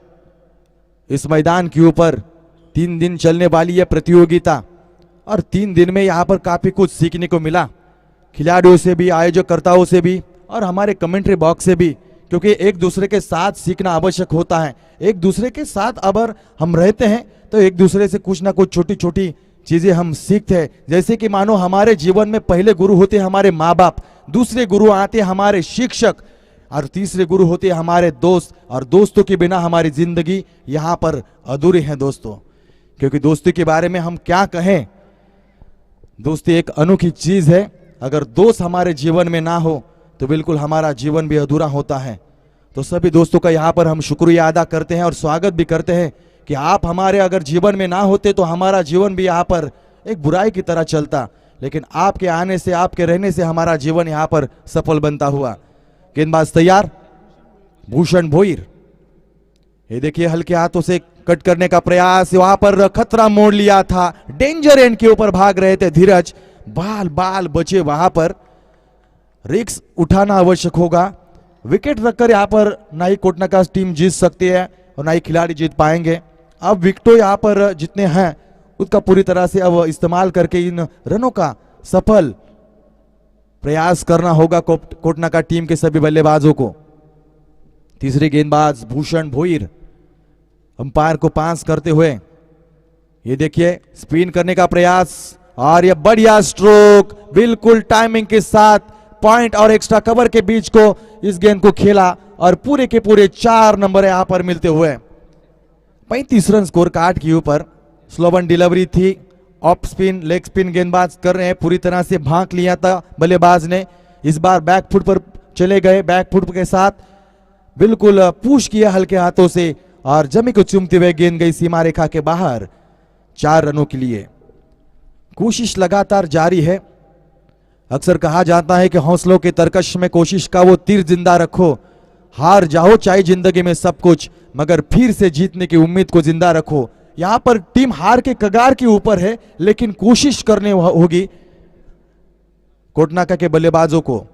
इस मैदान के ऊपर 3 दिन चलने वाली यह प्रतियोगिता और 3 दिन में यहाँ पर काफी कुछ सीखने को मिला, खिलाड़ियों से भी, आयोजकर्ताओं से भी और हमारे कमेंट्री बॉक्स से भी, क्योंकि एक दूसरे के साथ सीखना आवश्यक होता है। एक दूसरे के साथ अगर हम रहते हैं तो एक दूसरे से कुछ ना कुछ छोटी छोटी चीजें हम सीखते हैं। जैसे कि मानो हमारे जीवन में पहले गुरु होते हमारे माँ बाप, दूसरे गुरु आते हमारे शिक्षक और तीसरे गुरु होते हमारे दोस्त, और दोस्तों के बिना हमारी जिंदगी यहाँ पर अधूरी है दोस्तों। क्योंकि दोस्ती के बारे में हम क्या कहें, दोस्ती एक अनोखी चीज है। अगर दोस्त हमारे जीवन में ना हो तो बिल्कुल हमारा जीवन भी अधूरा होता है। तो सभी दोस्तों का यहाँ पर हम शुक्रिया अदा करते हैं और स्वागत भी करते हैं कि आप हमारे अगर जीवन में ना होते तो हमारा जीवन भी यहाँ पर एक बुराई की तरह चलता, लेकिन आपके आने से, आपके रहने से हमारा जीवन यहाँ पर सफल बनता हुआ। गेंदबाज तैयार, भूषण भोईर, ये देखिए हल्के हाथों से कट करने का प्रयास, वहां पर खतरा मोड़ लिया था, डेंजर एंड के ऊपर भाग रहे थे धीरज, बाल बचे, वहां पर रिस्क उठाना आवश्यक होगा। विकेट रखकर यहाँ पर ना ही कोटना का टीम जीत सकती है और ना ही खिलाड़ी जीत पाएंगे। अब विकेटों यहाँ पर जितने हैं उसका पूरी तरह से अब इस्तेमाल करके इन रनों का सफल प्रयास करना होगा कोटना का टीम के सभी बल्लेबाजों को। तीसरी गेंदबाज भूषण भोईर अंपायर को पास करते हुए, ये देखिए स्पिन करने का प्रयास और ये बढ़िया स्ट्रोक, बिल्कुल टाइमिंग के साथ पॉइंट और एक्स्ट्रा कवर के बीच को इस गेंद को खेला और पूरे के पूरे 4 नंबर यहां पर मिलते हुए 35 रन स्कोर कार्ड के ऊपर। स्लोवन डिलीवरी थी, ऑफ स्पिन, लेग स्पिन गेंदबाज कर रहे हैं, पूरी तरह से भांक लिया था बल्लेबाज ने। इस बार बैक फुट पर चले गए, बैक फुट के साथ बिल्कुल पुश किया हल्के हाथों से और जमी को चूमते हुए गेंद गई सीमा रेखा के बाहर 4 रनों के लिए। कोशिश लगातार जारी है। अक्सर कहा जाता है कि हौसलों के तरकश में कोशिश का वो तीर जिंदा रखो। हार जाओ चाहे जिंदगी में सब कुछ, मगर फिर से जीतने की उम्मीद को जिंदा रखो। यहां पर टीम हार के कगार के ऊपर है, लेकिन कोशिश करने होगी कोटनाका के बल्लेबाजों को।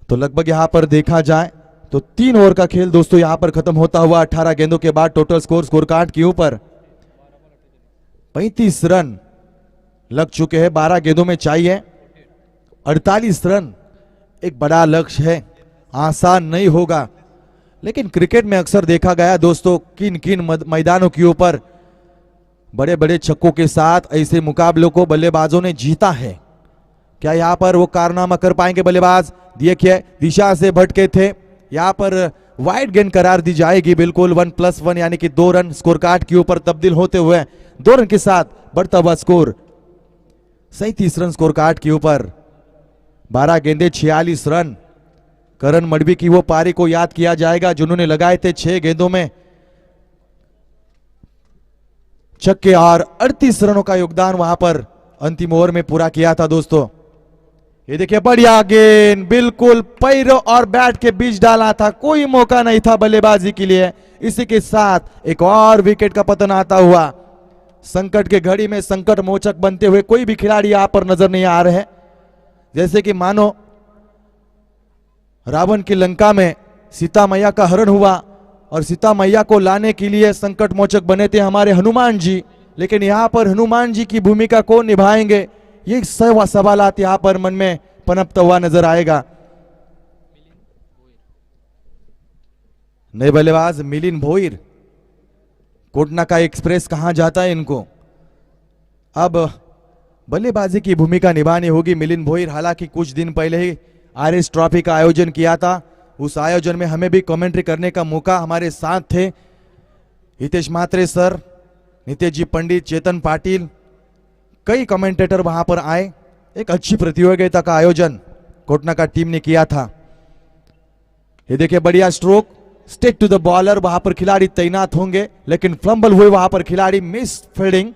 तो लगभग यहां पर देखा जाए तो 3 ओवर का खेल दोस्तों यहां पर खत्म होता हुआ 18 गेंदों के बाद टोटल स्कोर कार्ड के ऊपर 35 रन लग चुके हैं। 12 गेंदों में चाहिए 48 रन, एक बड़ा लक्ष्य है, आसान नहीं होगा। लेकिन क्रिकेट में अक्सर देखा गया दोस्तों किन किन मैदानों के ऊपर बड़े बड़े छक्कों के साथ ऐसे मुकाबलों को बल्लेबाजों ने जीता है। क्या यहां पर वो कारनामा कर पाएंगे बल्लेबाज? देखिए दिशा से भटके थे, यहां पर वाइड गेंद करार दी जाएगी। बिल्कुल 1+1 यानी कि 2 रन स्कोर कार्ड के ऊपर तब्दील होते हुए 2 रन के साथ बढ़ता हुआ स्कोर 37 रन स्कोर कार्ड के ऊपर, 12 गेंदे 46 रन। करण मडवी की वो पारी को याद किया जाएगा जिन्होंने लगाए थे 6 गेंदों में छक्के और 38 रनों का योगदान वहां पर अंतिम ओवर में पूरा किया था दोस्तों। ये देखिए बढ़िया गेंद, बिल्कुल पैरों और बैट के बीच डाला था, कोई मौका नहीं था बल्लेबाजी के लिए। इसी के साथ एक और विकेट का पतन आता हुआ। संकट के घड़ी में संकट मोचक बनते हुए कोई भी खिलाड़ी यहां पर नजर नहीं आ रहे। जैसे कि मानो रावण की लंका में सीता मैया का हरण हुआ और सीता मैया को लाने के लिए संकट मोचक बने थे हमारे हनुमान जी, लेकिन यहां पर हनुमान जी की भूमिका कौन निभाएंगे, ये सवालात यहां पर मन में पनपता हुआ नजर आएगा। नए बल्लेबाज मिलिंद भोईर, कोटना का एक्सप्रेस कहां जाता है इनको। अब बल्लेबाजी की भूमिका निभानी होगी मिलिंद भोईर। हालांकि कुछ दिन पहले ही आरएस ट्रॉफी का आयोजन किया था, उस आयोजन में हमें भी कमेंट्री करने का मौका, हमारे साथ थे हितेश म्हात्रे सर, नितेश जी पंडित, चेतन पाटिल, कई कमेंटेटर वहां पर आए। एक अच्छी प्रतियोगिता का आयोजन कोटना का टीम ने किया था। ये देखिए बढ़िया stroke, stick to the bowler, वहां पर खिलाड़ी तैनात होंगे लेकिन फ्लंबल हुए वहां पर खिलाड़ी, मिस फील्डिंग,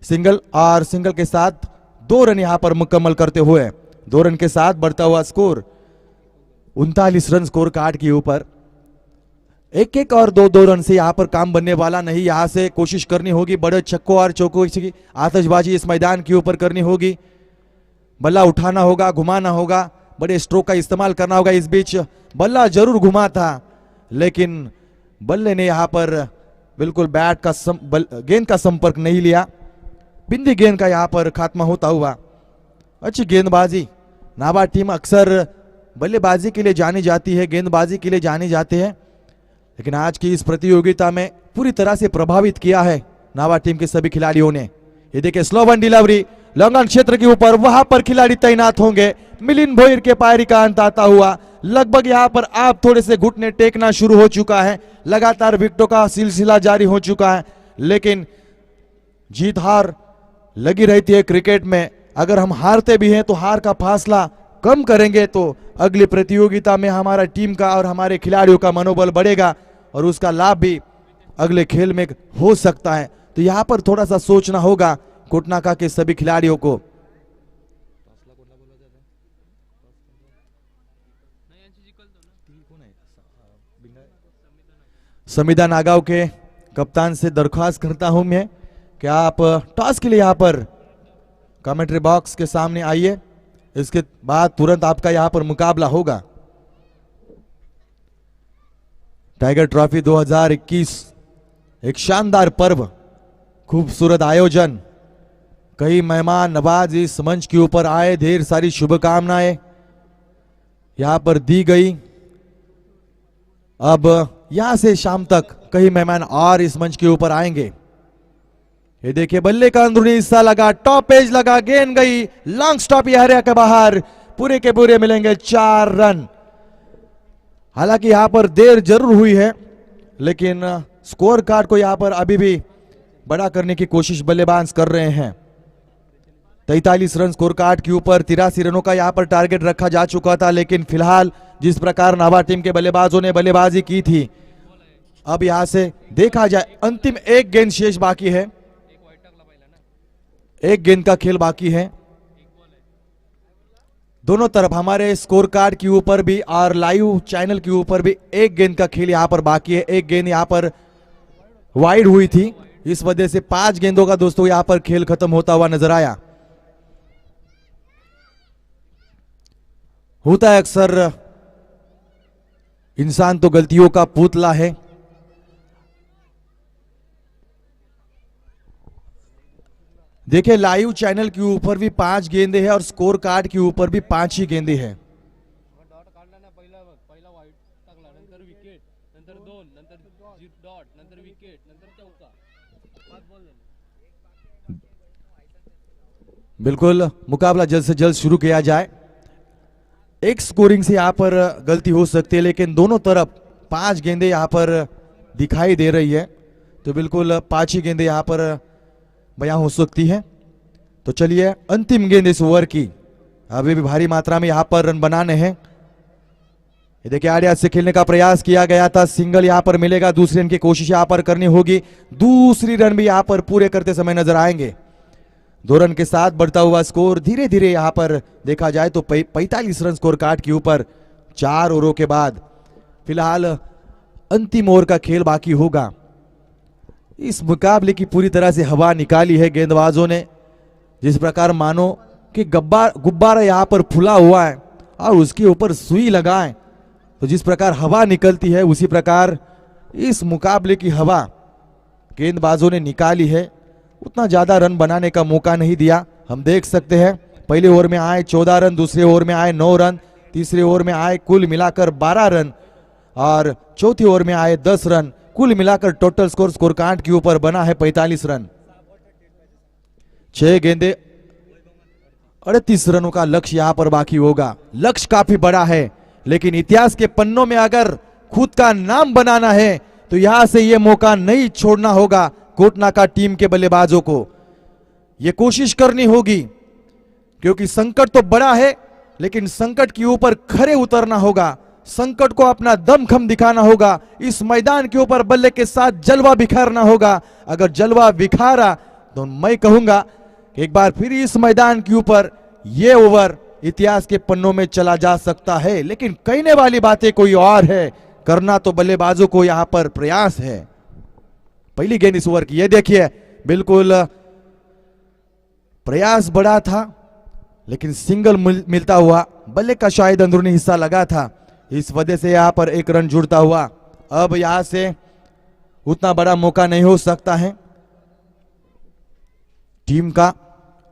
सिंगल और सिंगल के साथ 2 रन यहां पर मुकम्मल करते हुए 2 रन के साथ बढ़ता हुआ स्कोर 39 रन स्कोर कार्ड के ऊपर। एक एक और 2-2 रन से यहां पर काम बनने वाला नहीं। यहां से कोशिश करनी होगी बड़े छक्कों और चौकों की आतिशबाजी इस मैदान के ऊपर करनी होगी। बल्ला उठाना होगा, घुमाना होगा, बड़े स्ट्रोक का इस्तेमाल करना होगा। इस बीच बल्ला जरूर घुमा था लेकिन बल्ले ने यहां पर बिल्कुल बैट का गेंद का संपर्क नहीं लिया। बिंदी गेंद का यहां पर खात्मा होता हुआ। अच्छी गेंदबाजी, नाबार्ड टीम अक्सर बल्लेबाजी के लिए जानी जाती है, गेंदबाजी के लिए जाने जाते हैं, लेकिन आज की इस प्रतियोगिता में पूरी तरह से प्रभावित किया है नाबार्ड टीम के सभी खिलाड़ियों ने। ये देखिए स्लो वन डिलीवरी लॉन्ग क्षेत्र के ऊपर, वहां पर खिलाड़ी तैनात होंगे। मिलिंद भोईर के पारी का अंत आता हुआ। लगभग यहां पर आप थोड़े से घुटने टेकना शुरू हो चुका है, लगातार विकेटों का सिलसिला जारी हो चुका है, लेकिन जीत हार लगी रहती है क्रिकेट में। अगर हम हारते भी हैं तो हार का फासला कम करेंगे तो अगली प्रतियोगिता में हमारा टीम का और हमारे खिलाड़ियों का मनोबल बढ़ेगा और उसका लाभ भी अगले खेल में हो सकता है। तो यहां पर थोड़ा सा सोचना होगा कोटना का के सभी खिलाड़ियों को। समिधा नागांव के कप्तान से दरख्वास्त करता हूं मैं कि आप टॉस के लिए यहां पर कमेंट्री बॉक्स के सामने आइए, इसके बाद तुरंत आपका यहां पर मुकाबला होगा। टाइगर ट्रॉफी 2021 एक शानदार पर्व, खूबसूरत आयोजन, कई मेहमान नवाज इस मंच के ऊपर आए, ढेर सारी शुभकामनाएं यहां पर दी गई। अब यहां से शाम तक कई मेहमान और इस मंच के ऊपर आएंगे। ये देखिए बल्ले का अंदरूनी हिस्सा लगा, टॉप एज लगा, गेंद गई लॉन्ग स्टॉप एरिया के बाहर, पूरे के पूरे मिलेंगे 4 रन। हालांकि यहां पर देर जरूर हुई है लेकिन स्कोर कार्ड को यहां पर अभी भी बड़ा करने की कोशिश बल्लेबाज कर रहे हैं। 43 रन स्कोर कार्ड के ऊपर 83 रनों का यहां पर टारगेट रखा जा चुका था, लेकिन फिलहाल जिस प्रकार नाबार्ड टीम के बल्लेबाजों ने बल्लेबाजी की थी, अब यहां से देखा जाए अंतिम एक गेंद शेष बाकी है, एक गेंद का खेल बाकी है। दोनों तरफ हमारे स्कोर कार्ड के ऊपर भी और लाइव चैनल के ऊपर भी एक गेंद का खेल यहां पर बाकी है। एक गेंद यहां पर वाइड हुई थी, इस वजह से 5 गेंदों का दोस्तों यहां पर खेल खत्म होता हुआ नजर आया। होता है अक्सर, इंसान तो गलतियों का पुतला है। देखिए लाइव चैनल के ऊपर भी 5 गेंदे हैं और स्कोर कार्ड के ऊपर भी 5 ही गेंदे हैं। डॉट काढला ना, पहिला वाईट टाकला, नंतर विकेट, नंतर 2, नंतर डॉट, नंतर विकेट, नंतर चौका, 5 बॉल झाले। बिल्कुल मुकाबला जल्द से जल्द शुरू किया जाए। एक स्कोरिंग से यहां पर गलती हो सकती है लेकिन दोनों तरफ 5 गेंदे यहां पर दिखाई दे रही है, तो बिल्कुल 5 ही गेंदे यहां पर बयां हो सकती है। तो चलिए अंतिम गेंद इस ओवर की, अभी भी भारी मात्रा में यहां पर रन बनाने हैं। ये देखिए आड़िया से खेलने का प्रयास किया गया था, सिंगल यहां पर मिलेगा, दूसरी रन की कोशिश यहां पर करनी होगी, दूसरी रन भी यहां पर पूरे करते समय नजर आएंगे। 2 रन के साथ बढ़ता हुआ स्कोर धीरे धीरे यहां पर देखा जाए तो 45 रन स्कोर कार्ड के ऊपर 4 ओवरों के बाद। फिलहाल अंतिम ओवर का खेल बाकी होगा। इस मुकाबले की पूरी तरह से हवा निकाली है गेंदबाजों ने, जिस प्रकार मानो कि गुब्बारा यहां पर फुला हुआ है और उसके ऊपर सुई लगाएं तो जिस प्रकार हवा निकलती है उसी प्रकार इस मुकाबले की हवा गेंदबाजों ने निकाली है। उतना ज्यादा रन बनाने का मौका नहीं दिया। हम देख सकते हैं पहले ओवर में आए 14 रन, दूसरे ओवर में आए 9 रन, तीसरे ओवर में आए कुल मिलाकर 12 रन और चौथे ओवर में आए 10 रन। कुल मिलाकर टोटल स्कोर कार्ड के ऊपर बना है 45 रन। 6 गेंदे 38 रनों का लक्ष्य यहां पर बाकी होगा। लक्ष्य काफी बड़ा है, लेकिन इतिहास के पन्नों में अगर खुद का नाम बनाना है तो यहां से यह मौका नहीं छोड़ना होगा। कोटनाका टीम के बल्लेबाजों को यह कोशिश करनी होगी, क्योंकि संकट तो बड़ा है लेकिन संकट के ऊपर खरे उतरना होगा। संकट को अपना दमखम दिखाना होगा। इस मैदान के ऊपर बल्ले के साथ जलवा बिखारना होगा। अगर जलवा बिखारा तो मैं कहूंगा एक बार फिर इस मैदान के ऊपर यह ओवर इतिहास के पन्नों में चला जा सकता है। लेकिन कहने वाली बातें कोई और है, करना तो बल्लेबाजों को यहां पर प्रयास है। पहली गेंद इस ओवर की, ये देखिए बिल्कुल प्रयास बड़ा था लेकिन सिंगल मिलता हुआ बल्ले का शायद अंदरूनी हिस्सा लगा था, इस वजह से यहां पर 1 रन जुड़ता हुआ। अब यहां से उतना बड़ा मौका नहीं हो सकता है। टीम का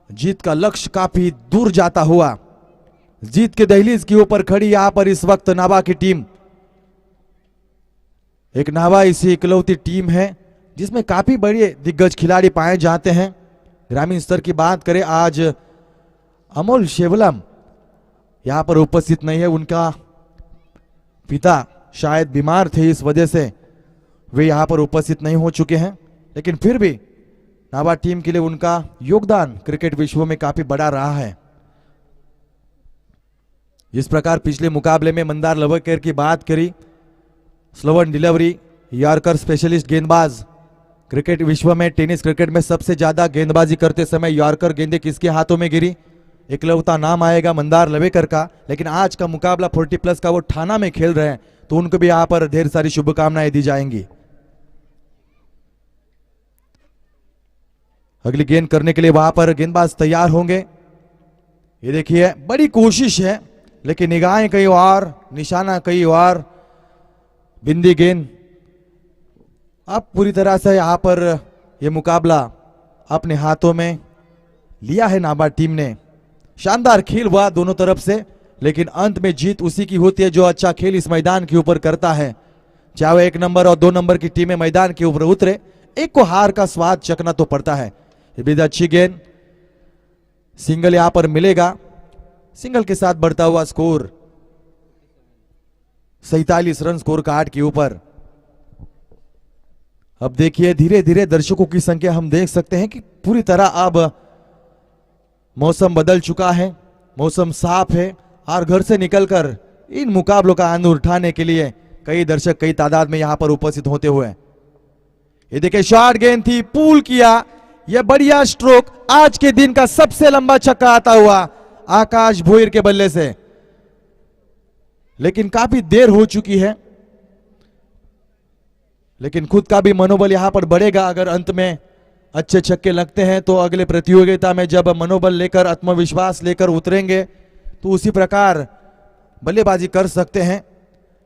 जीत का लक्ष्य काफी दूर जाता हुआ, जीत के दहलीज के ऊपर खड़ी यहां पर इस वक्त नाभा की टीम। एक नाभा इसी इकलौती टीम है जिसमें काफी बड़े दिग्गज खिलाड़ी पाए जाते हैं। ग्रामीण स्तर की बात करें, आज अमोल शेवलम यहां पर उपस्थित नहीं है। उनका पिता शायद बीमार थे, इस वजह से वे यहां पर उपस्थित नहीं हो चुके हैं। लेकिन फिर भी नाभा टीम के लिए उनका योगदान क्रिकेट विश्व में काफी बड़ा रहा है। जिस प्रकार पिछले मुकाबले में मंदार लवकेर की बात करी, slow and delivery yorker specialist गेंदबाज, क्रिकेट विश्व में टेनिस क्रिकेट में सबसे ज्यादा गेंदबाजी करते समय यॉर्कर गेंदें किसके हाथों में गिरी, इकलौता नाम आएगा मंदार लवेकर का। लेकिन आज का मुकाबला 40+ का वो ठाना में खेल रहे हैं, तो उनको भी यहां पर ढेर सारी शुभकामनाएं दी जाएंगी। अगली गेंद करने के लिए वहां पर गेंदबाज तैयार होंगे। ये देखिए बड़ी कोशिश है लेकिन निगाहें कहीं और, निशाना कहीं और। बिंदी गेंद। अब पूरी तरह से यहां पर यह मुकाबला अपने हाथों में लिया है नाभा टीम ने। शानदार खेल हुआ दोनों तरफ से, लेकिन अंत में जीत उसी की होती है जो अच्छा खेल इस मैदान के ऊपर करता है। चाहे वो 1 नंबर और 2 नंबर की टीमें मैदान के ऊपर उतरे, एक को हार का स्वाद चखना तो पड़ता है। ये भी अच्छी गेंद, सिंगल यहां पर मिलेगा। सिंगल के साथ बढ़ता हुआ स्कोर 47 रन स्कोर कार्ड के ऊपर। अब देखिए धीरे धीरे दर्शकों की संख्या हम देख सकते हैं कि पूरी तरह अब मौसम बदल चुका है, मौसम साफ है और घर से निकलकर इन मुकाबलों का आनंद उठाने के लिए कई दर्शक कई तादाद में यहां पर उपस्थित होते हुए। ये देखिए शॉर्ट गेंद थी, पूल किया, यह बढ़िया स्ट्रोक, आज के दिन का सबसे लंबा छक्का आता हुआ आकाश भोईर के बल्ले से। लेकिन काफी देर हो चुकी है, लेकिन खुद का भी मनोबल यहां पर बढ़ेगा। अगर अंत में अच्छे छक्के लगते हैं तो अगले प्रतियोगिता में जब मनोबल लेकर, आत्मविश्वास लेकर उतरेंगे तो उसी प्रकार बल्लेबाजी कर सकते हैं।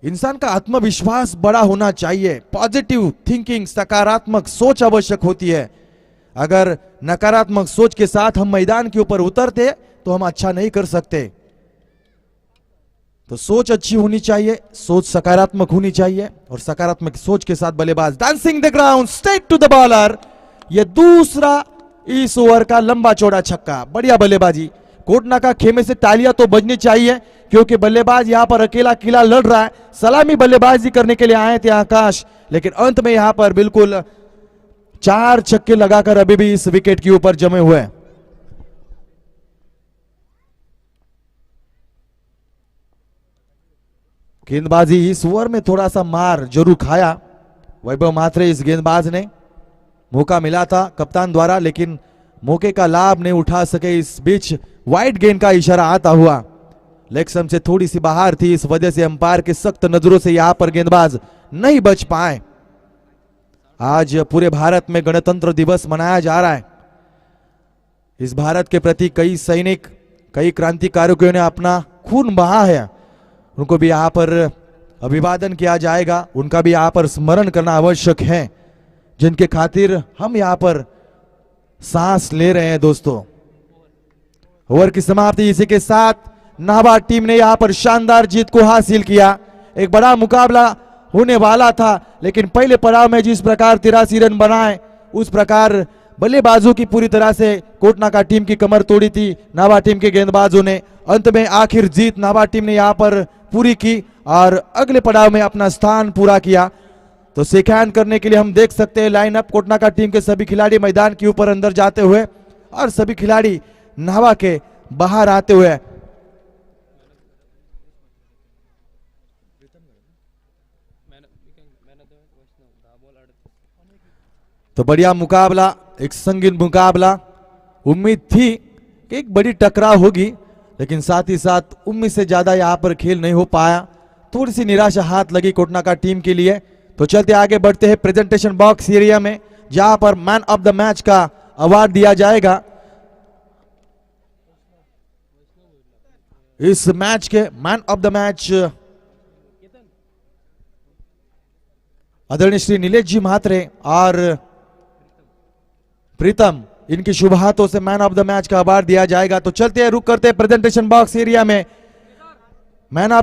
इंसान का आत्मविश्वास बड़ा होना चाहिए, पॉजिटिव थिंकिंग, सकारात्मक सोच आवश्यक होती है। अगर नकारात्मक सोच के साथ हम मैदान के ऊपर उतरते तो हम अच्छा नहीं कर सकते। तो सोच अच्छी होनी चाहिए, सोच सकारात्मक होनी चाहिए और सकारात्मक सोच के साथ बल्लेबाज dancing the ground straight to the bowler. यह दूसरा इस ओवर का लंबा चौड़ा छक्का, बढ़िया बल्लेबाजी। कोटनाका खेमे से तालियां तो बजनी चाहिए क्योंकि बल्लेबाज यहां पर अकेला किला लड़ रहा है। सलामी बल्लेबाजी करने के लिए आए थे आकाश, लेकिन अंत में यहां पर बिल्कुल 4 छक्के लगाकर अभी भी इस विकेट के ऊपर जमे हुए। गेंदबाजी इस ओवर में थोड़ा सा मार जरूर खाया वैभव म्हात्रे इस गेंदबाज ने। मौका मिला था कप्तान द्वारा लेकिन मौके का लाभ नहीं उठा सके। इस बीच वाइड गेंद का इशारा आता हुआ लेग स्टंप से थोड़ी सी बाहर थी, इस वजह से अंपायर के सख्त नजरों से यहां पर गेंदबाज नहीं बच पाए। आज पूरे भारत में गणतंत्र दिवस मनाया जा रहा है। इस भारत के प्रति कई सैनिक, कई क्रांतिकारियों ने अपना खून बहा है, उनको भी यहां पर अभिवादन किया जाएगा, उनका भी यहां पर स्मरण करना आवश्यक है, जिनके खातिर हम यहां पर सांस ले रहे हैं। दोस्तों, ओवर की समाप्ति इसी के साथ नाबार्ड टीम ने यहां पर शानदार जीत को हासिल किया। एक बड़ा मुकाबला होने वाला था लेकिन पहले पड़ाव में जिस प्रकार 83 रन बनाए उस प्रकार बल्लेबाजों की पूरी तरह से कोटनाका टीम की कमर तोड़ी थी नाबार्ड टीम के गेंदबाजों ने। अंत में आखिर जीत नाबार्ड टीम ने यहां पर पूरी की और अगले पड़ाव में अपना स्थान पूरा किया। तो शेक हैंड करने के लिए हम देख सकते हैं लाइनअप कोटनाका टीम के सभी खिलाड़ी मैदान के ऊपर अंदर जाते हुए और सभी खिलाड़ी नावा के बाहर आते हुए। तो बढ़िया मुकाबला, एक संगीन मुकाबला। उम्मीद थी कि एक बड़ी टकराव होगी लेकिन साथ ही साथ उम्मीद से ज्यादा यहां पर खेल नहीं हो पाया। थोड़ी सी निराशा हाथ लगी कोटनाका टीम के लिए। तो चलते आगे बढ़ते हैं प्रेजेंटेशन बॉक्स एरिया में जहां पर मैन ऑफ द मैच का अवार्ड दिया जाएगा। इस मैच के मैन ऑफ द मैच आदरणीय श्री नीलेश जी म्हात्रे और प्रीतम, इनकी शुभ हाथों से मैन ऑफ द मैच का अवार्ड दिया जाएगा। तो चलते हैं, रुक करते हैं प्रेजेंटेशन बॉक्स एरिया में मैन ऑफ